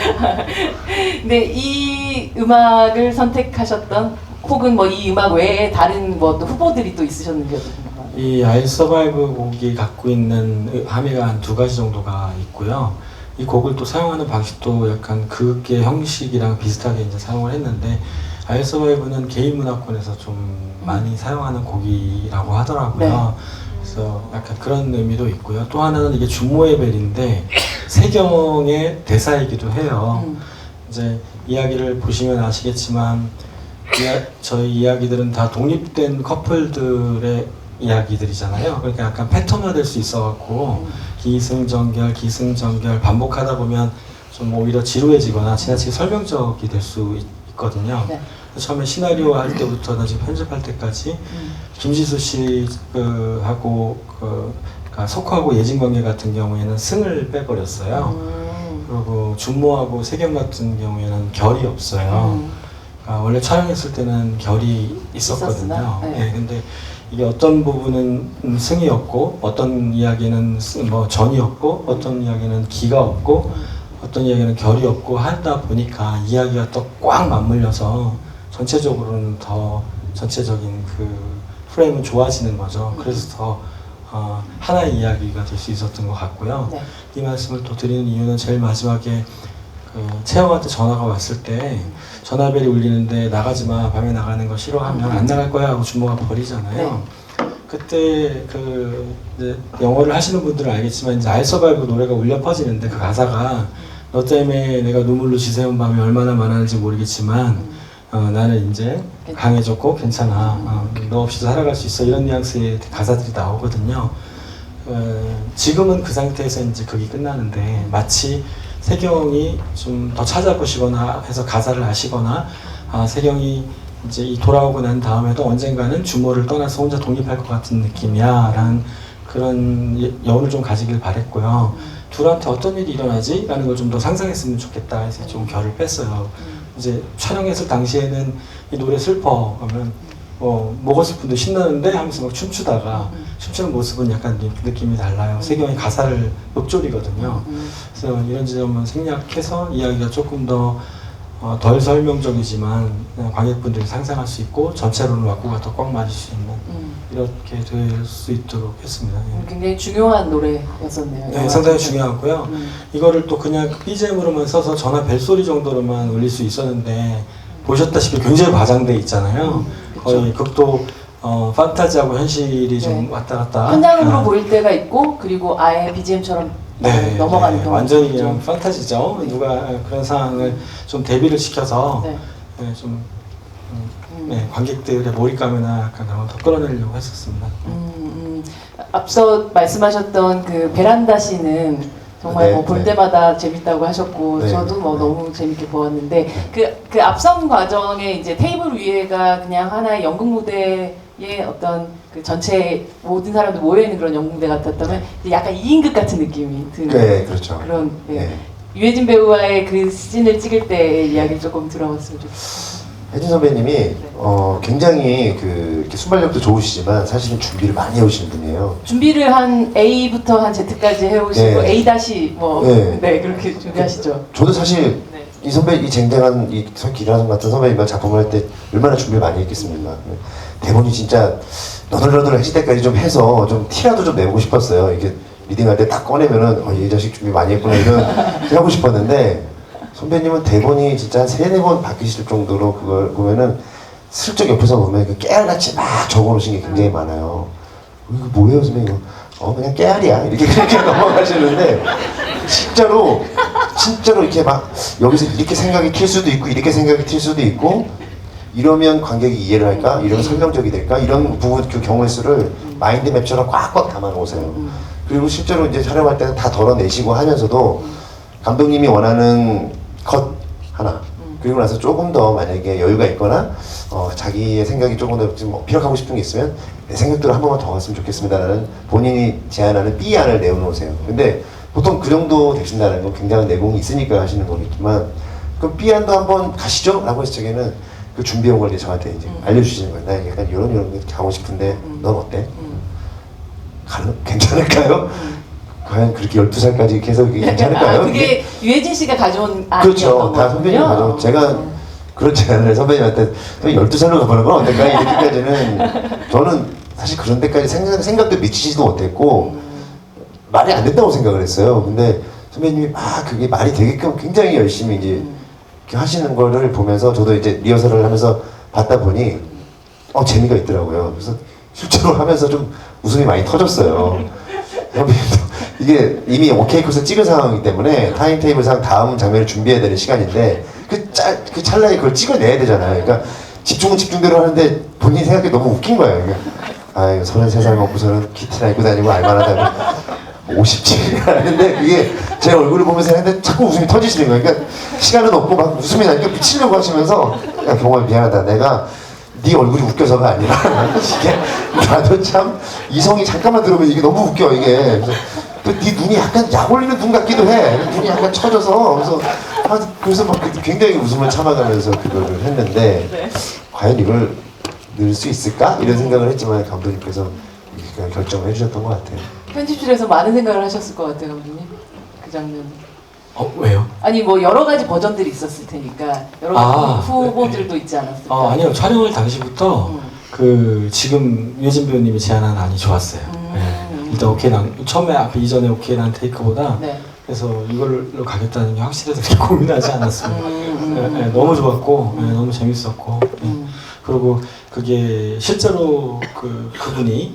근데 이 음악을 선택하셨던 혹은 이 음악 외에 다른 또 후보들이 또 있으셨는지 어떻습니까? 이 I Survive 곡이 갖고 있는 함의가 한 2가지 정도가 있고요. 이 곡을 또 사용하는 방식도 약간 극의 형식이랑 비슷하게 이제 사용을 했는데 I Survive는 개인 문화권에서 좀 많이 사용하는 곡이라고 하더라고요. 그래서 약간 그런 의미도 있고요. 또 하나는 이게 준모의 벨인데 세경의 대사이기도 해요. 이제 이야기를 보시면 아시겠지만 저희 이야기들은 다 독립된 커플들의 이야기들이잖아요. 그러니까 약간 패턴화될 수 있어갖고 기승전결 반복하다 보면 좀 오히려 지루해지거나 지나치게 설명적이 될 수 있거든요. 네. 처음에 시나리오 할 때부터 지금 편집할 때까지 김지수 씨 하고 그러니까 석호하고 예진관계 같은 경우에는 승을 빼버렸어요. 그리고 준모하고 세경 같은 경우에는 결이 없어요. 그러니까 원래 촬영했을 때는 결이 있었거든요. 네. 네, 근데 이게 어떤 부분은 승이었고 어떤 이야기는 뭐 전이었고 어떤 이야기는 기가 없고 어떤 이야기는 결이 없고 하다 보니까 이야기가 또 꽉 맞물려서 전체적으로는 더 전체적인 그 프레임은 좋아지는 거죠. 그래서 더 하나의 이야기가 될 수 있었던 것 같고요. 네. 이 말씀을 또 드리는 이유는 제일 마지막에 채영한테 전화가 왔을 때 전화벨이 울리는데 나가지 마, 밤에 나가는 거 싫어하면 안 나갈 거야 하고 준모가 버리잖아요. 네. 그때 이제 영어를 하시는 분들은 알겠지만 이제 I Survive 노래가 울려 퍼지는데 그 가사가 너 때문에 내가 눈물로 지새운 밤이 얼마나 많았는지 모르겠지만 나는 이제 강해졌고 괜찮아. 너 없이도 살아갈 수 있어. 이런 뉘앙스의 가사들이 나오거든요. 지금은 그 상태에서 이제 극이 끝나는데 마치 세경이 좀 더 찾아보시거나 해서 가사를 아시거나 세경이 이제 이 돌아오고 난 다음에도 언젠가는 주모를 떠나서 혼자 독립할 것 같은 느낌이야 라는 그런 여운을 좀 가지길 바랬고요. 둘한테 어떤 일이 일어나지? 라는 걸 좀 더 상상했으면 좋겠다 해서 좀 결을 뺐어요. 이제 촬영했을 당시에는 이 노래 슬퍼 하면 뭐가 슬픈데 신나는데 하면서 막 춤추다가 춤추는 모습은 약간 느낌이 달라요. 세경이 가사를 읊조리거든요. 그래서 이런 지점은 생략해서 이야기가 조금 더 덜 설명적이지만 관객분들이 상상할 수 있고 전체로는 왁구가 더 꽉 맞을 수 있는 이렇게 될 수 있도록 했습니다. 굉장히 중요한 노래였었네요. 네, 상당히 중요하고요. 이거를 또 그냥 BGM으로만 써서 전화 벨소리 정도로만 울릴 수 있었는데 보셨다시피 굉장히 과장돼 있잖아요. 거의 극도 판타지하고 현실이 좀 왔다 갔다. 현장으로 보일 때가 있고 그리고 아예 BGM처럼 넘어가는 경우. 완전히 그냥 판타지죠. 누가 그런 상황을 좀 대비를 시켜서 좀 관객들의 몰입감이나 약간 그런 더 끌어내려고 했었습니다. 앞서 말씀하셨던 그 베란다 씬은 정말 볼 때마다 재밌다고 하셨고 저도 너무 재밌게 보았는데 그 앞선 과정에 이제 테이블 위에가 그냥 하나의 연극 무대의 어떤 그 전체 모든 사람들 모여 있는 그런 연극 무대 같았다면 약간 2인극 같은 느낌이 드는 그렇죠. 그런 유해진 배우와의 그 씬을 찍을 때의 이야기 조금 들어봤으면 좋겠어요. 혜진 선배님이 굉장히 이렇게 순발력도 좋으시지만 사실은 준비를 많이 해오시는 분이에요. 준비를 한 A부터 한 Z까지 해오시고 A 다시 그렇게 준비하시죠. 저도 사실 이 선배, 이 쟁쟁한 이 기라성 같은 선배님과 작품을 할 때 얼마나 준비를 많이 했겠습니까? 대본이 진짜 너덜너덜해질 때까지 좀 해서 좀 티라도 좀 내보고 싶었어요. 이게 리딩할 때 딱 꺼내면은 이 자식 준비 많이 했구나 이런 하고 싶었는데 선배님은 대본이 진짜 한 3-4번 바뀌실 정도로 그걸 보면은 슬쩍 옆에서 보면 그 깨알같이 막 적어놓으신 게 굉장히 많아요. 이거 뭐예요 선배님? 그냥 깨알이야 이렇게 그렇게 넘어가시는데 진짜로 이렇게 막 여기서 이렇게 생각이 튈 수도 있고 이렇게 생각이 튈 수도 있고 이러면 관객이 이해를 할까? 이러면 설명적이 될까? 이런 부분 그 경우의 수를 마인드맵처럼 꽉꽉 담아놓으세요. 그리고 실제로 이제 촬영할 때는 다 덜어내시고 하면서도 감독님이 원하는 컷 하나 그리고 나서 조금 더 만약에 여유가 있거나 자기의 생각이 조금 더 좀 피력하고 싶은 게 있으면 내 생각대로 한 번만 더 갔으면 좋겠습니다라는 본인이 제안하는 B안을 내어놓으세요. 근데 보통 그 정도 되신다는 건 굉장한 내공이 있으니까 하시는 거겠지만 그럼 B안도 한번 가시죠? 라고 해서 저기는 그 준비한 걸 저한테 이제 알려주시는 거예요. 나 약간 이런 게 하고 싶은데 넌 어때? 괜찮을까요? 과연 그렇게 12살까지 계속 괜찮을까요? 그게 유해진 씨가 가져온 그렇죠. 다 선배님이 가져온 제가 그런 제안을 선배님한테 12살로 가보는 건 어떨까? 이렇게까지는 저는 사실 그런 데까지 생각도 미치지도 못했고 말이 안 된다고 생각을 했어요. 근데 선배님이 그게 말이 되게끔 굉장히 열심히 이제 이렇게 하시는 거를 보면서 저도 이제 리허설을 하면서 봤다 보니 재미가 있더라고요. 그래서 실제로 하면서 좀 웃음이 많이 터졌어요. 선배님도 이게 이미 오케이 컷을 찍은 상황이기 때문에 타임테이블상 다음 장면을 준비해야 되는 시간인데 그 찰나에 그걸 찍어내야 되잖아요. 그러니까 집중은 집중대로 하는데 본인이 생각해 너무 웃긴 거예요. 그러니까 아유 33살 먹고서는 키트나 입고 다니고 알만하다고 57이 하는데 그게 제 얼굴을 보면서 했는데 자꾸 웃음이 터지시는 거예요. 그러니까 시간은 없고 막 웃음이 나니까 미치려고 하시면서 야 경호야 미안하다 내가 네 얼굴이 웃겨서가 아니라 이게 나도 참 이성이 잠깐만 들어보면 이게 너무 웃겨 이게. 그래서 네 눈이 약간 약 올리는 눈 같기도 해. 눈이 약간 처져서 그래서 막 굉장히 웃음을 참아가면서 그거를 했는데 네. 과연 이걸 넣을 수 있을까 이런 생각을 했지만 감독님께서 그냥 결정을 해주셨던 것 같아요. 편집실에서 많은 생각을 하셨을 것 같아요, 감독님. 그 장면. 왜요? 아니 뭐 여러 가지 버전들이 있었을 테니까 여러 가지 후보들도 있지 않았을까? 아니요. 촬영을 당시부터 그 지금 유해진 배우님이 제안한 안이 좋았어요. 네. 일단 오케이 난 처음에 앞에 이전에 오케이 난 테이크보다 네. 그래서 이걸로 가겠다는 게 확실해서 그렇게 고민하지 않았습니다. 네, 너무 좋았고 너무 재밌었고 그리고 그게 실제로 그분이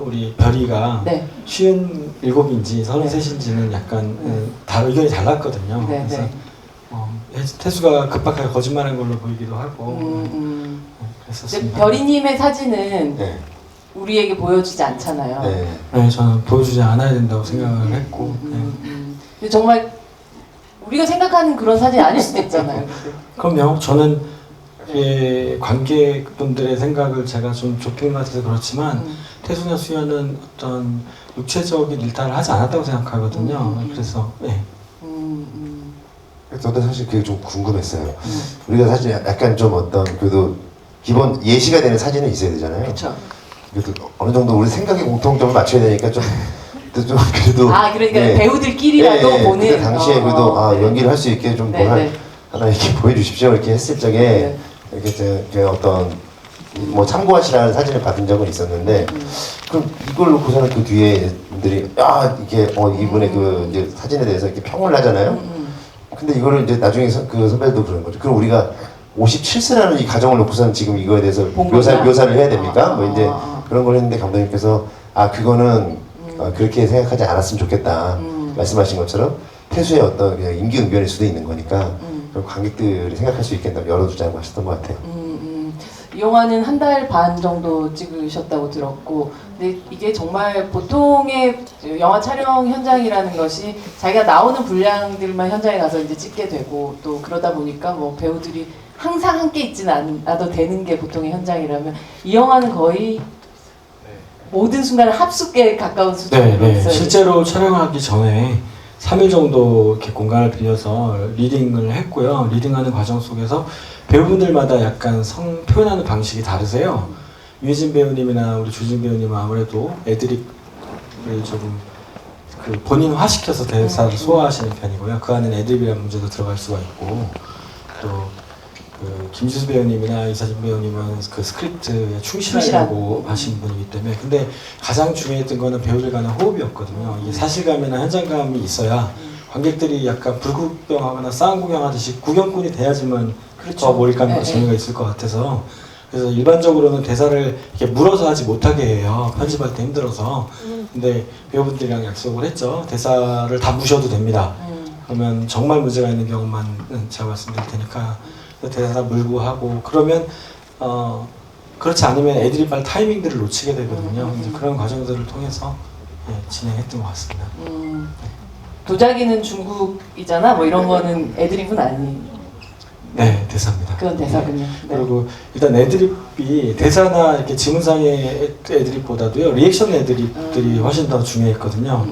우리 별이가 네. 57인지 33인지는 약간 다 의견이 달랐거든요. 네, 그래서 네. 태수가 급박하게 거짓말한 걸로 보이기도 하고 그랬었습니다. 별이님의 사진은 네. 우리에게 보여주지 않잖아요. 네. 네, 저는 보여주지 않아야 된다고 생각을 했고 근데 정말 우리가 생각하는 그런 사진이 아닐 수도 있잖아요. 그럼요. 저는 관객분들의 생각을 제가 좀 좁힌 것 같아서 그렇지만 태수나 수연은 어떤 육체적인 일탈을 하지 않았다고 생각하거든요. 그래서 저도 사실 그게 좀 궁금했어요. 우리가 사실 약간 좀 어떤 그래도 기본 예시가 되는 사진은 있어야 되잖아요. 그렇죠. 그래도 어느 정도 우리 생각의 공통점을 맞춰야 되니까 좀 그래도 그러니까 배우들끼리라도 보는 그때 당시에 그래도 연기를 할 수 있게 좀 네, 네. 하나 이렇게 보여주십시오 이렇게 했을 적에 네. 이렇게 제가 어떤 뭐 참고하시라는 사진을 받은 적은 있었는데 그럼 이걸 놓고서는 그 뒤에 분들이 이게 이분의 그 이제 사진에 대해서 이렇게 평을 하잖아요. 근데 이거를 이제 나중에 그 선배들도 그런 거죠. 그럼 우리가 57세라는 이 가정을 놓고서는 지금 이거에 대해서 묘사를 해야 됩니까? 뭐 이제 그런 걸 했는데 감독님께서 그거는 그렇게 생각하지 않았으면 좋겠다. 말씀하신 것처럼 태수의 어떤 그냥 임기응변일 수도 있는 거니까 그럼 관객들이 생각할 수 있게 열어두자고 하셨던 것 같아요. 이 영화는 한 달 반 정도 찍으셨다고 들었고, 근데 이게 정말 보통의 영화 촬영 현장이라는 것이 자기가 나오는 분량들만 현장에 가서 이제 찍게 되고, 또 그러다 보니까 뭐 배우들이 항상 함께 있지는 않아도 되는 게 보통의 현장이라면, 이 영화는 거의 모든 순간을 합숙에 가까운 수준으로 있어요. 실제로 촬영하기 전에 3일 정도 이렇게 공간을 빌려서 리딩을 했고요. 리딩하는 과정 속에서 배우분들마다 약간 성 표현하는 방식이 다르세요. 유해진 배우님이나 우리 주진 배우님은 아무래도 애드립을 조금 본인화시켜서 대사를 소화하시는 편이고요. 그 안에는 애드립이라는 문제도 들어갈 수가 있고, 또 김지수 배우님이나 이사진 배우님은 그 스크립트에 충실하려고 하신 분이기 때문에, 근데 가장 중요했던 거는 배우들 간의 호흡이었거든요. 이게 사실감이나 현장감이 있어야 관객들이 약간 불구경하거나 싸움 구경하듯이 구경꾼이 돼야지만 더 몰입감과 재미가 있을 것 같아서, 그래서 일반적으로는 대사를 이렇게 물어서 하지 못하게 해요. 편집할 때 힘들어서. 근데 배우분들이랑 약속을 했죠. 대사를 다 무셔도 됩니다. 그러면 정말 문제가 있는 경우만 제가 말씀드릴 테니까 대사 물고 하고, 그러면 그렇지 않으면 애드립할 타이밍들을 놓치게 되거든요. 이제 그런 과정들을 통해서 진행했던 것 같습니다. 도자기는 중국이잖아. 뭐 이런 거는 애드립은 아니. 네, 대사입니다. 그건 대사군요. 네. 그리고 일단 애드립이 대사나 이렇게 지문상의 애드립보다도요, 리액션 애드립들이 훨씬 더 중요했거든요.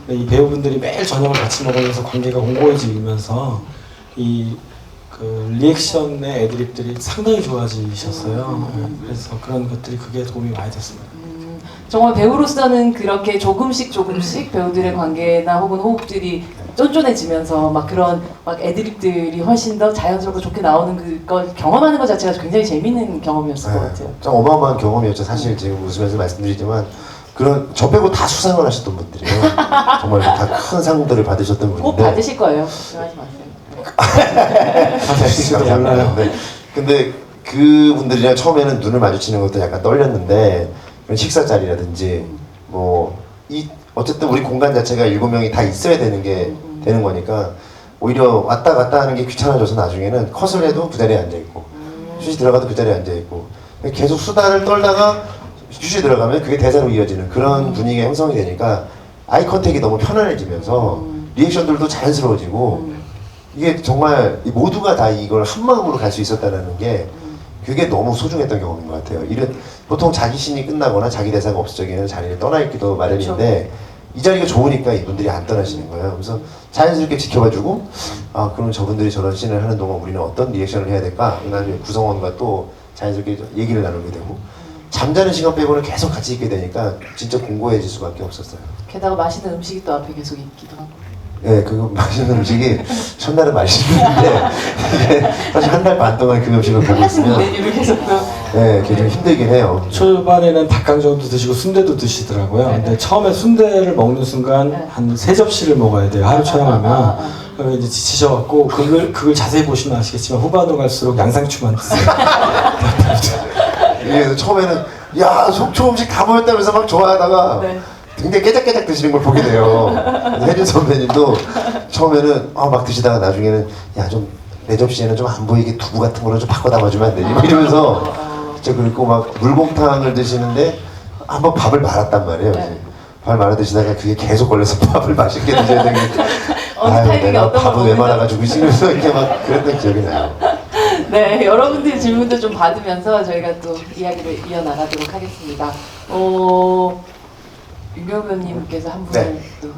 이 배우분들이 매일 저녁을 같이 먹으면서 관계가 공고해지면서 그 리액션의 애드립들이 상당히 좋아지셨어요. 그래서 그런 것들이 그게 도움이 많이 됐습니다. 정말 배우로서는 그렇게 조금씩 배우들의 관계나 혹은 호흡들이 쫀쫀해지면서 막 그런 막 애드립들이 훨씬 더 자연스럽고 좋게 나오는 그걸 경험하는 것 자체가 굉장히 재밌는 경험이었을 것 같아요. 좀 어마어마한 경험이었죠. 사실 지금 웃으면서 말씀드리지만 저 빼고 다 수상을 하셨던 분들이에요. 정말 다 큰 상들을 받으셨던 분인데 꼭 받으실 거예요. 걱정하지 마세요. 몰라요. 근데 그분들이랑 처음에는 눈을 마주치는 것도 약간 떨렸는데 식사 자리라든지 뭐 어쨌든 우리 공간 자체가 7명이 다 있어야 되는 게 되는 거니까 오히려 왔다 갔다 하는 게 귀찮아져서 나중에는 컷을 해도 그 자리에 앉아 있고 슛이 들어가도 그 자리에 앉아 있고 계속 수다를 떨다가 슛이 들어가면 그게 대사로 이어지는 그런 분위기가 형성이 되니까 아이 컨택이 너무 편안해지면서 리액션들도 자연스러워지고 이게 정말 모두가 다 이걸 한 마음으로 갈 수 있었다는 게 그게 너무 소중했던 경험인 것 같아요. 이런 보통 자기 신이 끝나거나 자기 대사가 없을 적에는 자리를 떠나 있기도 마련인데 이 자리가 좋으니까 이분들이 안 떠나시는 거예요. 그래서 자연스럽게 지켜봐주고 아 그럼 저분들이 저런 씬을 하는 동안 우리는 어떤 리액션을 해야 될까? 나중에 구성원과 또 자연스럽게 얘기를 나누게 되고 잠자는 시간 빼고는 계속 같이 있게 되니까 진짜 공고해질 수밖에 없었어요. 게다가 맛있는 음식이 또 앞에 계속 있기도 하고. 네, 그 맛있는 음식이 첫날은 맛있는데 이게 사실 한 달 반 동안 그 음식을 보고 있으면 메뉴를 계속 또. 네, 그게 좀 힘들긴 해요. 초반에는 닭강정도 드시고 순대도 드시더라고요. 근데 처음에 순대를 먹는 순간 한 3접시를 먹어야 돼요. 하루 촬영하면. 그러면 이제 지치셔갖고 그걸 자세히 보시면 아시겠지만 후반으로 갈수록 양상추만 드세요. 그래서 처음에는 야 속초 음식 다 모였다면서 막 좋아하다가 네. 굉장히 깨작깨작 드시는 걸 보게 돼요. 혜진 선배님도 처음에는 막 드시다가 나중에는 야 좀 내 접시에는 좀 안 보이게 두부 같은 거를 좀 바꿔 담아주면 안 되니? 뭐 이러면서 진짜 그리고 막 물곰탕을 드시는데 한번 밥을 말았단 말이에요. 네. 밥을 말아 드시다가 그게 계속 걸려서 밥을 맛있게 드셔야 되니까 어느 아유 타이밍에 내가 어떤 걸 밥을 왜 먹는다. 말아가지고 이러면서 이렇게 막 그랬던 기억이 나요. 네, 여러분들의 질문도 좀 받으면서 저희가 또 이야기를 이어나가도록 하겠습니다. 윤경변님께서 한 분을 네. 또.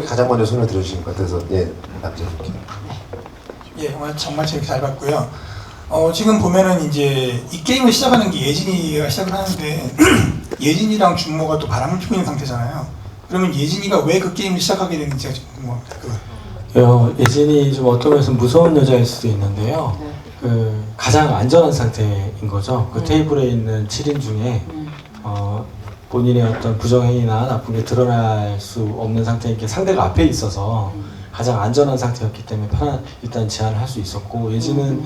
가장 먼저 손을 들어주신 것 같아서 남자분께. 예, 오늘 정말 재밌게 잘 봤고요. 지금 보면은 이제 이 게임을 시작하는 게 예진이가 시작을 하는데 예진이랑 준모가 또 바람을 피고 있는 상태잖아요. 그러면 예진이가 왜 그 게임을 시작하게 되는지가 좀 궁금합니다. 예진이 좀 어떤 면에서 무서운 여자일 수도 있는데요. 네. 그 가장 안전한 상태인 거죠. 그 테이블에 있는 7인 중에 본인의 어떤 부정행위나 나쁜 게 드러날 수 없는 상태인 게 상대가 앞에 있어서 가장 안전한 상태였기 때문에 일단 제안을 할 수 있었고 예진은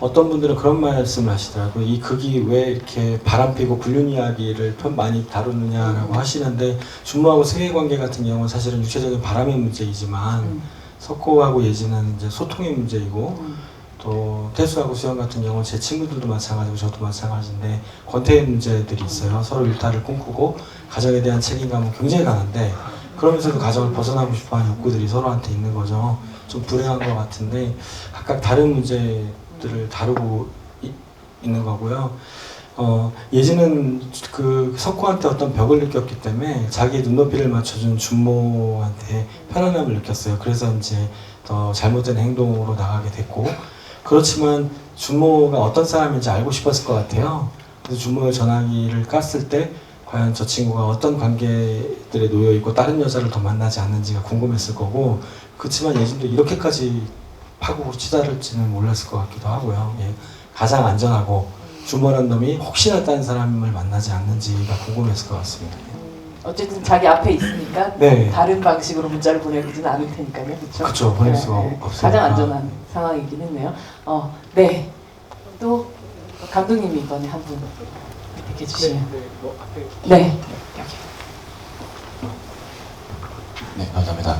어떤 분들은 그런 말씀을 하시더라고요. 이 극이 왜 이렇게 바람피고 불륜 이야기를 많이 다루느냐라고 하시는데 준모하고 세계관계 같은 경우는 사실은 육체적인 바람의 문제이지만 석고하고 예진은 이제 소통의 문제이고 또 태수하고 수영 같은 경우는 제 친구들도 마찬가지고 저도 마찬가지인데 권태의 문제들이 있어요. 서로 일탈을 꿈꾸고 가정에 대한 책임감은 굉장히 강한데 그러면서도 가정을 벗어나고 싶어하는 욕구들이 서로한테 있는 거죠. 좀 불행한 것 같은데 각각 다른 문제들을 다루고 있는 거고요. 예진은 그 석호한테 어떤 벽을 느꼈기 때문에 자기 눈높이를 맞춰준 준모한테 편안함을 느꼈어요. 그래서 이제 더 잘못된 행동으로 나가게 됐고 그렇지만 준모가 어떤 사람인지 알고 싶었을 것 같아요. 그래서 준모의 전화기를 깠을 때 과연 저 친구가 어떤 관계들에 놓여 있고 다른 여자를 더 만나지 않는지가 궁금했을 거고 그렇지만 예진도 이렇게까지 파국으로 치달을지는 몰랐을 것 같기도 하고요. 예. 가장 안전하고 준모란 놈이 혹시나 다른 사람을 만나지 않는지가 궁금했을 것 같습니다. 어쨌든 자기 앞에 있으니까 네. 다른 방식으로 문자를 보내지는 않을 테니까요, 그렇죠? 그렇죠. 보낼 수가 없으니까. 가장 안전한 상황이긴 했네요. 네. 또 감독님이 이번에 한 분 이렇게 주시면. 네. 네, 감사합니다.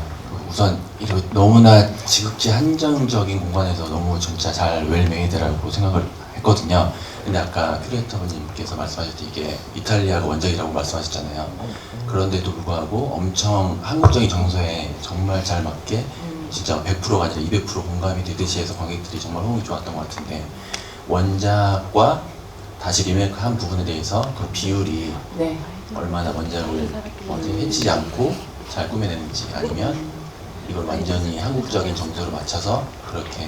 우선 이렇게 너무나 지극히 한정적인 공간에서 너무 진짜 잘 웰메이드라고 생각을 했거든요. 근데 아까 큐레이터님께서 말씀하셨듯이 이게 이탈리아가 원작이라고 말씀하셨잖아요. 그런데도 불구하고 엄청 한국적인 정서에 정말 잘 맞게 진짜 100%가 아니라 200% 공감이 되듯이 해서 관객들이 정말 호응이 좋았던 것 같은데 원작과 다시 리메이크한 부분에 대해서 그 비율이 네. 얼마나 원작을 완전히 해치지 않고 잘 꾸며내는지 아니면 이걸 완전히 한국적인 정서로 맞춰서 그렇게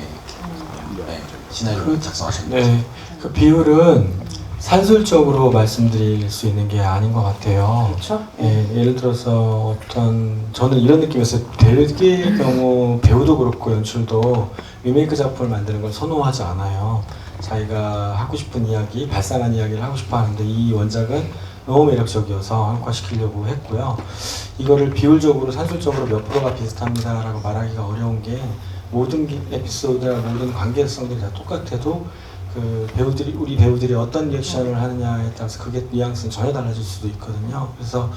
시나리오를 작성하셨는지. 네, 그 비율은 산술적으로 말씀드릴 수 있는 게 아닌 것 같아요. 그렇죠? 예, 예를 들어서 저는 이런 느낌이었어요. 대개의 경우 배우도 그렇고 연출도 리메이크 작품을 만드는 걸 선호하지 않아요. 자기가 하고 싶은 이야기, 발상한 이야기를 하고 싶어 하는데 이 원작은 너무 매력적이어서 한국화시키려고 했고요. 이거를 비율적으로 산술적으로 몇 프로가 비슷합니다 라고 말하기가 어려운 게 모든 에피소드나 모든 관계성들이 다 똑같아도 그 우리 배우들이 어떤 리액션을 하느냐에 따라서 그게 뉘앙스는 전혀 달라질 수도 있거든요. 그래서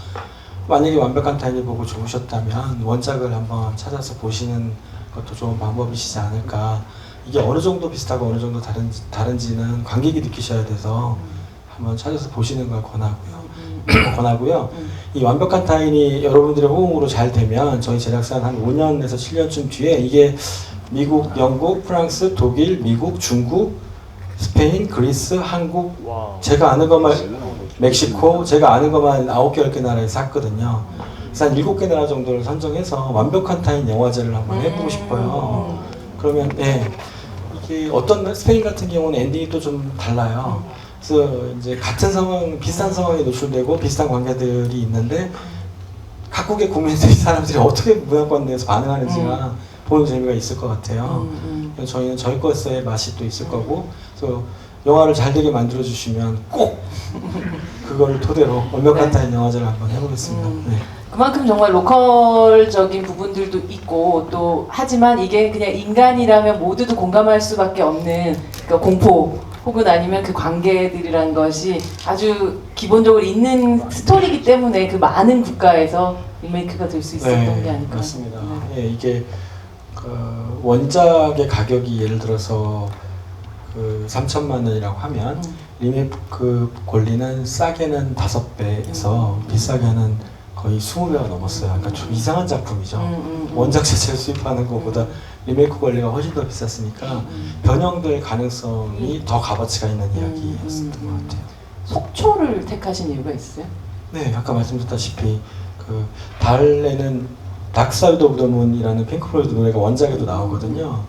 만약에 완벽한 타인을 보고 좋으셨다면 원작을 한번 찾아서 보시는 것도 좋은 방법이시지 않을까. 이게 어느 정도 비슷하고 어느 정도 다른지는 관객이 느끼셔야 돼서 한번 찾아서 보시는 걸 권하고요. 이 완벽한 타인이 여러분들의 호응으로 잘 되면 저희 제작사는 한 5년에서 7년쯤 뒤에 이게 미국, 영국, 프랑스, 독일, 미국, 중국, 스페인, 그리스, 한국, 제가 아는 것만 멕시코, 제가 아는 것만 9개, 10개 나라에 샀거든요. 그래서 한 7개 나라 정도를 선정해서 완벽한 타인 영화제를 한번 해보고 싶어요. 그러면 이게 어떤 스페인 같은 경우는 엔딩이 또 좀 달라요. 그래서 이제 같은 상황, 비슷한 상황에 노출되고 비슷한 관계들이 있는데 각국의 국민들이 사람들이 어떻게 문화권 내에서 반응하는지가 보는 재미가 있을 것 같아요. 그래서 저희는 저희 것의 맛이 또 있을 거고, 그래서 영화를 잘 되게 만들어 주시면 꼭 그거를 토대로 완벽한 타인 영화제를 한번 해보겠습니다. 네. 그만큼 정말 로컬적인 부분들도 있고 또 하지만 이게 그냥 인간이라면 모두도 공감할 수밖에 없는 그러니까 공포 혹은 아니면 그 관계들이란 것이 아주 기본적으로 있는 스토리이기 때문에 그 많은 국가에서 리메이크가 될 수 있었던 게 아닐까. 맞습니다. 예, 이게 원작의 가격이 예를 들어서 3천만 원이라고 하면 리메이크 권리는 싸게는 5배에서 비싸게는 거의 20배가 넘었어요. 그러니까 좀 이상한 작품이죠. 원작 자체를 수입하는 것보다 리메이크 권리가 훨씬 더 비쌌으니까 변형될 가능성이 더 값어치가 있는 이야기였던 것 같아요. 속초를 택하신 이유가 있어요? 네, 아까 말씀드렸다시피 그 달에는 닥사이드 오브 더 문이라는 핑크플로이드 노래가 원작에도 나오거든요.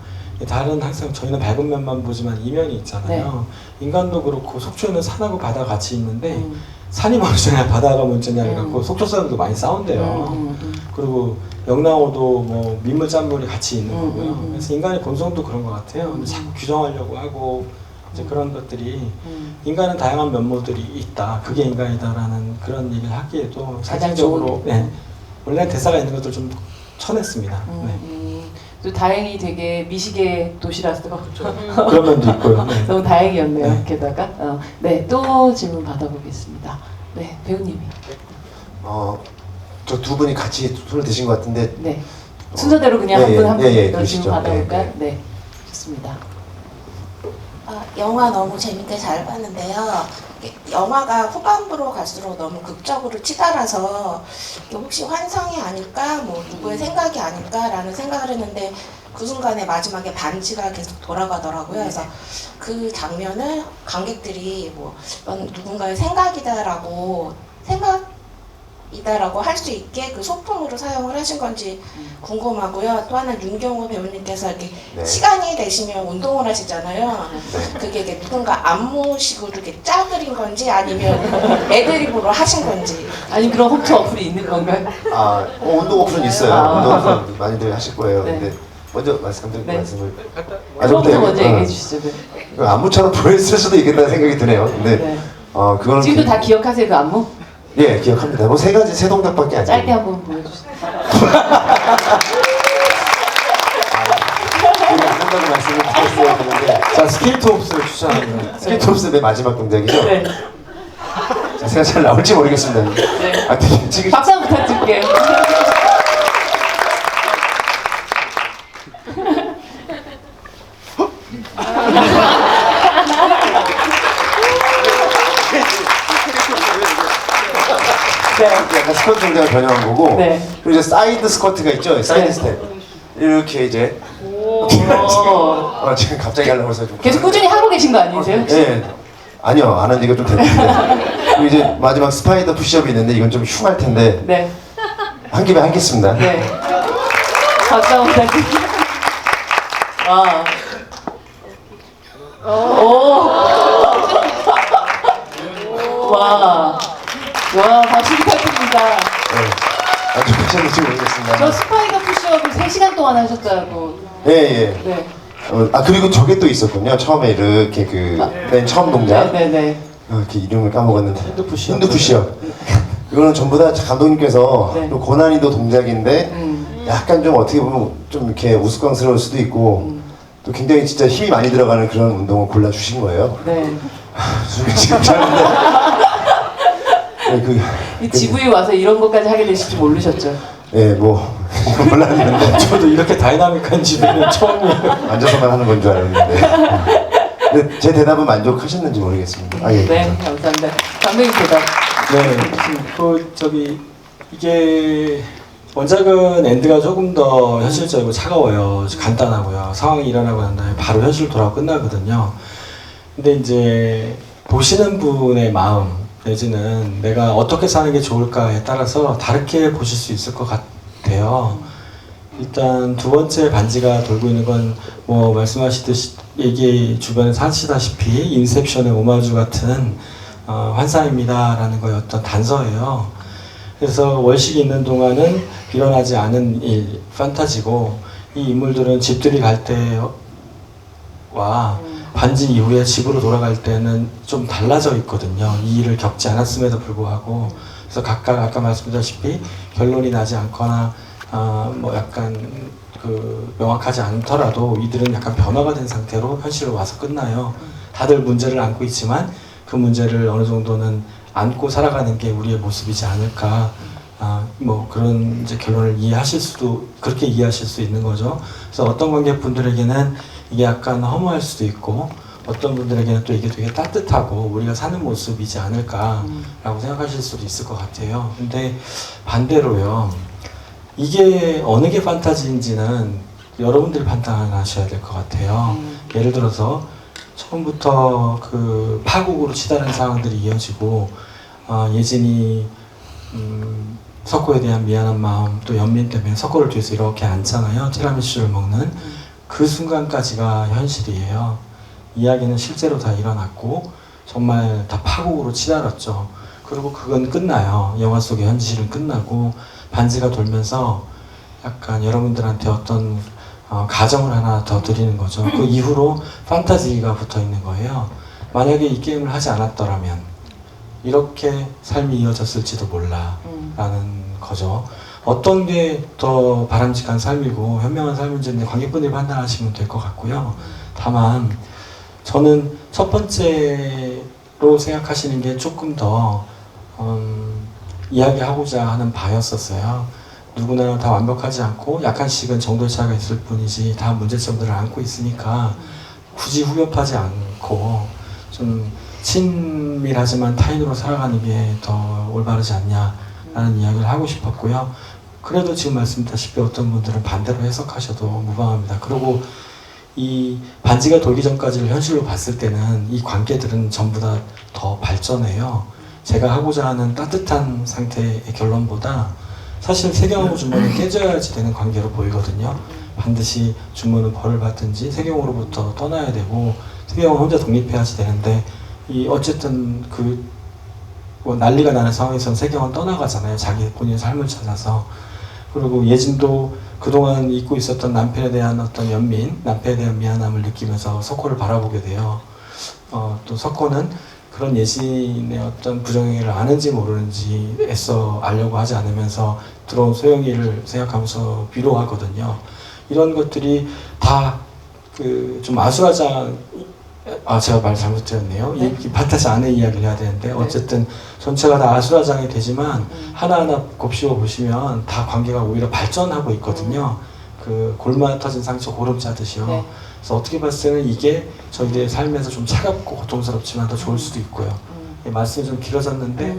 달은 항상 저희는 밝은 면만 보지만 이면이 있잖아요. 인간도 그렇고 속초에는 산하고 바다가 같이 있는데 산이 먼저냐 바다가 먼저냐 해갖고 속초 사람도 많이 싸운대요. 그리고 영랑호도 뭐 민물 짠물이 같이 있는 거고요. 그래서 인간의 본성도 그런 것 같아요. 근데 자꾸 규정하려고 하고 이제 그런 것들이 인간은 다양한 면모들이 있다. 그게 인간이다라는 그런 얘기를 하기에도 상징적으로 원래 대사가 있는 것들 좀 쳐냈습니다. 또 다행히 되게 미식의 도시라서 그런 면도 있고요. 네. 너무 다행이었네요. 네. 게다가 또 질문 받아보겠습니다. 네, 배우님이. 저 두 분이 같이 손을 드신 것 같은데. 네. 순서대로 그냥 한 분 한 분 질문 그러시죠. 받아볼까요? 네, 좋습니다. 영화 너무 재밌게 잘 봤는데요. 영화가 후반부로 갈수록 너무 극적으로 치달아서 이게 혹시 환상이 아닐까, 뭐 누구의 생각이 아닐까라는 생각을 했는데 그 순간에 마지막에 반지가 계속 돌아가더라고요. 그래서 그 장면을 관객들이 뭐 이건 누군가의 생각이다라고 할 수 있게 그 소품으로 사용을 하신 건지 궁금하고요. 또 하나 윤경호 배우님께서 이렇게 시간이 되시면 운동을 하시잖아요. 그게 이렇게 누군가 안무식으로 이렇게 짜 그린 건지 아니면 애드립으로 하신 건지. 아니 그런 홈트 어플이 있는 건가요? 운동 어플은 있어요. 운동 어플은 많이들 하실 거예요. 네. 근데 먼저 말씀을 처음부터 먼저 얘기해 주시죠. 네. 안무처럼 보였을 수도 있겠다는 생각이 드네요. 근데 그거는 지금도 다 기억하세요 그 안무? 예, 기억합니다. 뭐 세 동작밖에 안 돼요. 짧게 한번 보여주세요. 안 한다고 말씀을 드렸어야 되는데. 자, 스케이트옵스를 추천합니다. 스케이트옵스 내 마지막 동작이죠? 네. 제가 잘 나올지 모르겠습니다. 네. 지금 박수 한번 부탁드릴게요. 약간 스쿼트 동작을 변형한 거고, 네. 그리고 이제 사이드 스쿼트가 있죠? 사이드 스텝. 이렇게 이제 지금 갑자기 하려고 해서 좀 계속 꾸준히 하고 계신 거 아니세요? 혹시? 네. 아니요, 안 한 지가 좀 됐는데. 그리고 이제 마지막 스파이더 푸시업이 있는데 이건 좀 흉할 텐데 네. 한 김에 하겠습니다. 네. 박수 한번 부탁드립니다. 와, 박수 부탁드립니다. 네. 아주 괜찮을지 모르겠습니다. 저 스파이더 푸시업을 3시간 동안 하셨다고. 예. 네. 그리고 저게 또 있었군요. 처음에 이렇게 맨 처음 동작. 네네네. 이렇게 이름을 까먹었는데. 핸드 푸시업. 이거는 전부 다 감독님께서 또 고난이도 동작인데 약간 좀 어떻게 보면 좀 이렇게 우스꽝스러울 수도 있고 또 굉장히 진짜 힘이 많이 들어가는 그런 운동을 골라주신 거예요. 네. 숨이 지금 차는데. 이 GV 와서 이런 것까지 하게 되실 줄 모르셨죠? 예, 뭐 몰랐는데 저도 이렇게 다이나믹한 집에는 처음이에요. 앉아서만 하는 건 줄 알았는데. 근데 제 대답은 만족하셨는지 모르겠습니다. 아, 예. 네, 감사합니다. 감독님 대답. 네, 이게 원작은 엔드가 조금 더 현실적이고 차가워요. 간단하고요. 상황이 일어나고 난 다음에 바로 현실로 돌아오고 끝나거든요. 근데 이제 보시는 분의 마음 내지는 내가 어떻게 사는 게 좋을까에 따라서 다르게 보실 수 있을 것 같아요. 일단 두 번째 반지가 돌고 있는 건 뭐 말씀하시듯이 얘기 주변에서 하시다시피 인셉션의 오마주 같은 환상입니다라는 거의 어떤 단서예요. 그래서 월식이 있는 동안은 일어나지 않은 일, 판타지고 이 인물들은 집들이 갈 때와 반지 이후에 집으로 돌아갈 때는 좀 달라져 있거든요. 이 일을 겪지 않았음에도 불구하고. 그래서 각각 아까 말씀드렸다시피 결론이 나지 않거나 뭐 약간 명확하지 않더라도 이들은 약간 변화가 된 상태로 현실로 와서 끝나요. 다들 문제를 안고 있지만 그 문제를 어느 정도는 안고 살아가는 게 우리의 모습이지 않을까. 뭐 그런 이제 결론을 그렇게 이해하실 수 있는 거죠. 그래서 어떤 관객분들에게는 이게 약간 허무할 수도 있고 어떤 분들에게는 또 이게 되게 따뜻하고 우리가 사는 모습이지 않을까라고 생각하실 수도 있을 것 같아요. 근데 반대로요. 이게 어느 게 판타지인지는 여러분들이 판단하셔야 될 것 같아요. 예를 들어서 처음부터 그 파국으로 치달은 상황들이 이어지고 예진이 석호에 대한 미안한 마음 또 연민 때문에 석호를 뒤에서 이렇게 앉잖아요. 티라미수를 먹는 그 순간까지가 현실이에요. 이야기는 실제로 다 일어났고 정말 다 파국으로 치달았죠. 그리고 그건 끝나요. 영화 속의 현실은 끝나고 반지가 돌면서 약간 여러분들한테 어떤 가정을 하나 더 드리는 거죠. 그 이후로 판타지가 붙어 있는 거예요. 만약에 이 게임을 하지 않았더라면 이렇게 삶이 이어졌을지도 몰라 라는 거죠. 어떤 게 더 바람직한 삶이고 현명한 삶인지 관객분들이 판단하시면 될 것 같고요. 다만 저는 첫 번째로 생각하시는 게 조금 더 이야기하고자 하는 바였었어요. 누구나 다 완벽하지 않고 약간씩은 정도의 차이가 있을 뿐이지 다 문제점들을 안고 있으니까 굳이 후벼파지 않고 좀 친밀하지만 타인으로 살아가는 게 더 올바르지 않냐라는 이야기를 하고 싶었고요. 그래도 지금 말씀드렸다시피 어떤 분들은 반대로 해석하셔도 무방합니다. 그리고 이 반지가 돌기 전까지를 현실로 봤을 때는 이 관계들은 전부 다 더 발전해요. 제가 하고자 하는 따뜻한 상태의 결론보다 사실 세경하고 준모는 깨져야지 되는 관계로 보이거든요. 반드시 준모는 벌을 받든지 세경으로부터 떠나야 되고 세경은 혼자 독립해야지 되는데 이 어쨌든 뭐 난리가 나는 상황에서는 세경은 떠나가잖아요. 자기 본인의 삶을 찾아서. 그리고 예진도 그동안 잊고 있었던 남편에 대한 어떤 연민, 남편에 대한 미안함을 느끼면서 석호를 바라보게 돼요. 또 석호는 그런 예진의 어떤 부정행위를 아는지 모르는지 애써 알려고 하지 않으면서 들어온 소영이를 생각하면서 위로하거든요. 이런 것들이 다 좀 아수라장, 제가 말 잘못드렸네요. 네? 이 판타지 안에 이야기를 해야 되는데 어쨌든 전체가 다 아수라장이 되지만 하나하나 곱씹어 보시면 다 관계가 오히려 발전하고 있거든요. 그 골마 터진 상처 고름 짜듯이요. 네. 그래서 어떻게 봤을 때는 이게 저희들의 삶에서 좀 차갑고 고통스럽지만 더 좋을 수도 있고요. 말씀이 좀 길어졌는데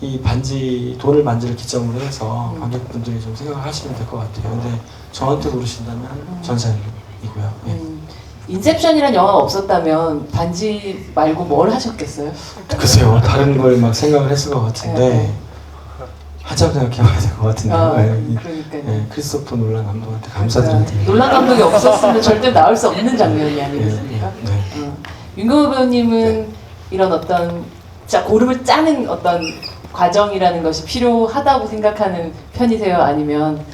이 반지, 돌을 만지를 기점으로 해서 관객분들이 좀 생각을 하시면 될 것 같아요. 근데 저한테 물으신다면 전산이고요. 예. 인셉션이란 영화가 없었다면 반지 말고 뭘 하셨겠어요? 글쎄요, 다른 걸 막 생각을 했을 것 같은데 네. 한참 생각해봐야 될 것 같은데요. 그러니까요. 네, 크리스토퍼 놀란 감독한테 감사드립니다. 놀란 감독이 없었으면 절대 나올 수 없는 장면이 아니겠습니까? 네. 윤금호 배우님은 이런 어떤 고름을 짜는 어떤 과정이라는 것이 필요하다고 생각하는 편이세요? 아니면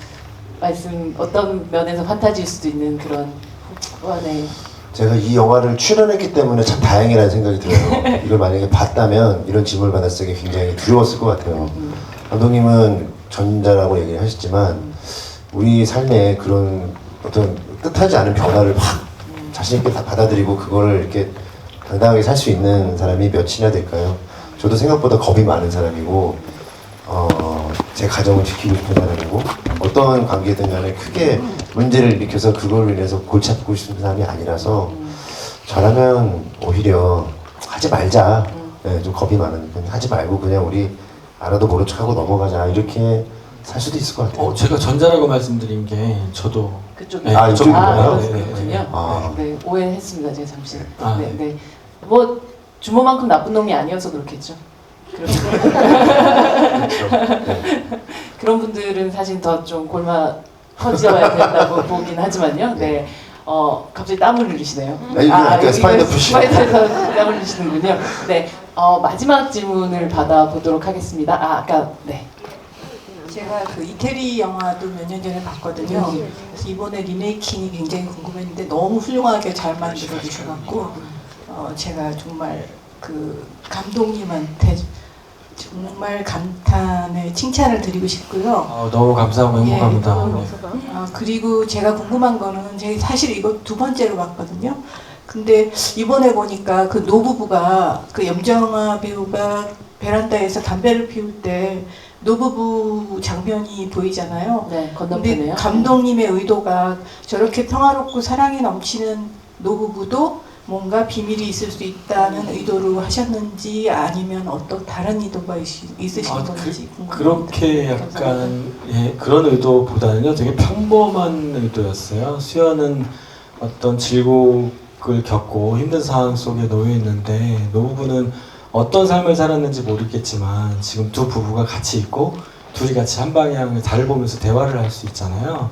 어떤 면에서 판타지일 수도 있는 그런 제가 이 영화를 출연했기 때문에 참 다행이라는 생각이 들어요. 이걸 만약에 봤다면 이런 질문을 받았을 때 굉장히 두려웠을 것 같아요. 감독님은 전자라고 얘기를 하셨지만 우리 삶에 그런 어떤 뜻하지 않은 변화를 확 자신 있게 다 받아들이고 그거를 이렇게 당당하게 살 수 있는 사람이 몇이나 될까요? 저도 생각보다 겁이 많은 사람이고 제 가정을 지키고 싶은 사람이고 어떤 관계든 간에 크게 문제를 일으켜서 그걸로 인해서 골치 아프고 싶은 사람이 아니라서 저라면 오히려 하지 말자. 네, 좀 겁이 많으니까 하지 말고 그냥 우리 알아도 모른 척하고 넘어가자 이렇게 살 수도 있을 것 같아요. 제가 전자라고 말씀드린 게 저도 그쪽에 네, 아, 이쪽인가요? 그렇군요. 아. 네, 오해했습니다. 제가 잠시. 아, 네, 네. 뭐 주모만큼 나쁜 놈이 아니어서 그렇겠죠. 그런 분들은 사실 더 좀 골마 터져야 된다고 보긴 하지만요. 네. 갑자기 땀을 흘리시네요. 약간 스파이더 푸시. 스파이더에서 땀을 흘리시는군요. 네. 마지막 질문을 받아보도록 하겠습니다. 아까 네. 제가 그 이태리 영화도 몇 년 전에 봤거든요. 그래서 이번에 리메이킹이 굉장히 궁금했는데 너무 훌륭하게 잘 만들어 주셔갖고 제가 정말 그 감독님한테 정말 감탄의 칭찬을 드리고 싶고요. 너무 감사하고 행복합니다. 네. 그리고 제가 궁금한 거는 제가 사실 이거 두 번째로 봤거든요. 근데 이번에 보니까 그 노부부가 그 염정아 배우가 베란다에서 담배를 피울 때 노부부 장면이 보이잖아요. 네, 근데 건너편에요. 감독님의 의도가 저렇게 평화롭고 사랑이 넘치는 노부부도 뭔가 비밀이 있을 수 있다는 의도로 하셨는지 아니면 어떤 다른 의도가 있으신 건지 궁금합니다. 그렇게 약간 그런 의도보다는요 되게 평범한 의도였어요. 수연은 어떤 질곡을 겪고 힘든 상황 속에 놓여 있는데 노부부는 어떤 삶을 살았는지 모르겠지만 지금 두 부부가 같이 있고 둘이 같이 한 방향을 달을 보면서 대화를 할 수 있잖아요.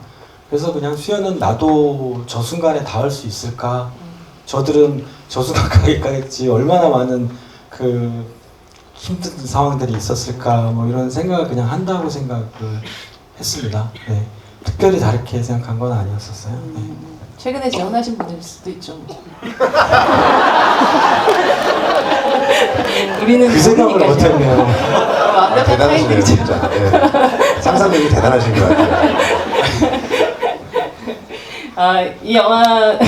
그래서 그냥 수연은 나도 저 순간에 닿을 수 있을까? 저들은 저 순간까지 얼마나 많은 그 힘든 상황들이 있었을까? 뭐 이런 생각을 그냥 한다고 생각을 했습니다. 네. 특별히 다르게 생각한 건 아니었었어요. 네. 최근에 재혼하신 분일 수도 있죠. 우리는 그 생각을 모르니까요. 못했네요. 완벽한 대단하시네요 타이틀이죠. 진짜. 네. 상상력이 대단하신 것 같아요. 이 영화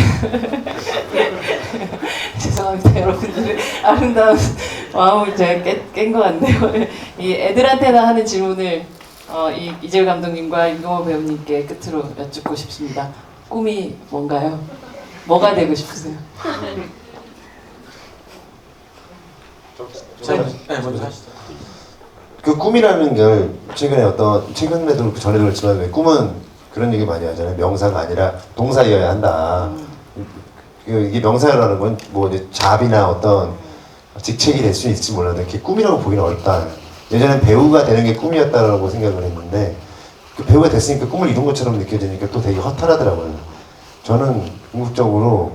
죄송합니다 여러분들 아름다운 마음을 제가 깬 것 같네요. 이 애들한테나 하는 질문을 이재율 감독님과 윤경호 배우님께 끝으로 여쭙고 싶습니다. 꿈이 뭔가요? 뭐가 되고 싶으세요? 네, 먼저 하시죠. 그 꿈이라는 걸 최근에도 전에도 그렇지만 왜 꿈은 그런 얘기 많이 하잖아요. 명사가 아니라 동사이어야 한다. 이게 명사라는 건 뭐 이제 잡이나 어떤 직책이 될 수 있을지 몰라도 이렇게 꿈이라고 보기는 어렵다. 예전엔 배우가 되는 게 꿈이었다라고 생각을 했는데 그 배우가 됐으니까 꿈을 이룬 것처럼 느껴지니까 또 되게 허탈하더라고요. 저는 궁극적으로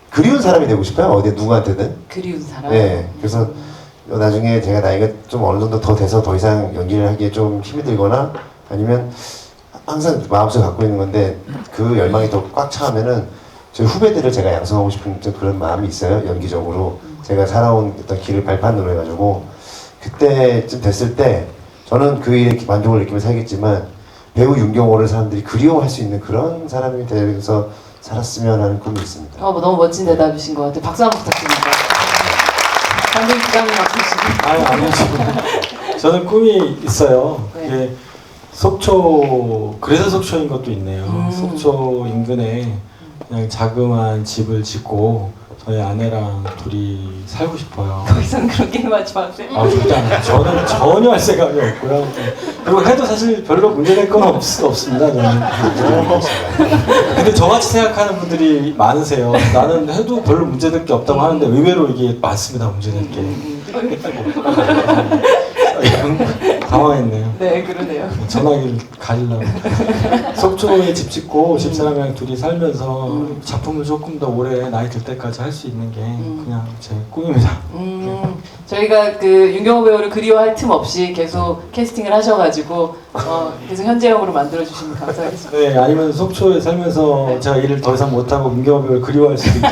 그리운 사람이 되고 싶어요. 어디 누구한테든. 그리운 사람. 네. 그래서 나중에 제가 나이가 좀 어느 정도 더 돼서 더 이상 연기를 하기에 좀 힘이 들거나 아니면 항상 마음속에 갖고 있는 건데 그 열망이 더 꽉 차면은 저희 후배들을 제가 양성하고 싶은 좀 그런 마음이 있어요. 연기적으로 제가 살아온 어떤 길을 발판으로 해가지고 그때쯤 됐을 때 저는 그 일에 만족을 느끼며 살겠지만 배우 윤경호를 사람들이 그리워할 수 있는 그런 사람이 되면서 살았으면 하는 꿈이 있습니다. 너무 멋진 대답이신 것 같아요. 박수 한번 부탁드립니다. 감독님 부장님 맡으시고. 아니요. 저는 꿈이 있어요. 네. 그게 그래서 속초인 것도 있네요. 속초 인근에 그냥 자그마한 집을 짓고 저희 아내랑 둘이 살고 싶어요. 더 이상 그런 게임 하지 마세요. 절대 안 해요. 저는 전혀 할 생각이 없고요. 그리고 해도 사실 별로 문제될 건 없습니다. 저는. 근데 저같이 생각하는 분들이 많으세요. 나는 해도 별로 문제될 게 없다고 하는데 의외로 이게 많습니다. 문제될 게. 당황했네요. 네, 그러네요. 전화기를 가리려고. 속초에 집 짓고 집사람이랑 둘이 살면서 작품을 조금 더 오래 나이 들 때까지 할 수 있는 게 그냥 제 꿈입니다. 저희가 그 윤경호 배우를 그리워할 틈 없이 계속 캐스팅을 하셔가지고 계속 현재형으로 만들어주시면 감사하겠습니다. 네, 아니면 속초에 살면서 제가 일을 더 이상 못하고 민경호 배우를 그리워할 수도 있고.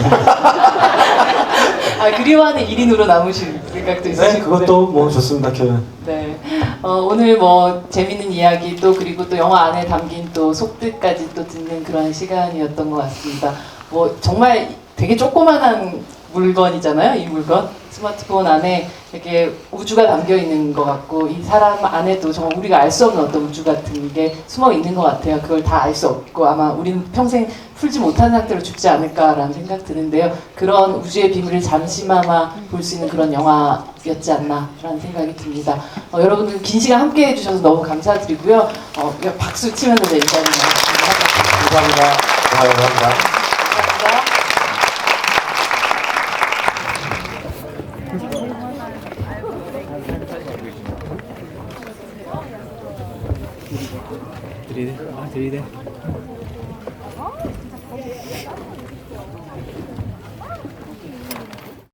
그리워하는 1인으로 남으실 생각도 있으시고. 네, 그것도 뭐 좋습니다, 교현. 네. 오늘 뭐 재밌는 이야기 또 그리고 또 영화 안에 담긴 또 속뜻까지 또 듣는 그런 시간이었던 것 같습니다. 뭐 정말 되게 조그만한 물건이잖아요, 이 물건. 스마트폰 안에 이렇게 우주가 담겨 있는 것 같고 이 사람 안에도 정말 우리가 알 수 없는 어떤 우주 같은 게 숨어 있는 것 같아요. 그걸 다 알 수 없고 아마 우리는 평생 풀지 못한 상태로 죽지 않을까라는 생각 드는데요. 그런 우주의 비밀을 잠시나마 볼 수 있는 그런 영화였지 않나라는 생각이 듭니다. 여러분들 긴 시간 함께 해주셔서 너무 감사드리고요. 그냥 박수 치면서 내 인사를 마치겠습니다. 감사합니다. 감사합니다. 감사합니다. 들이대.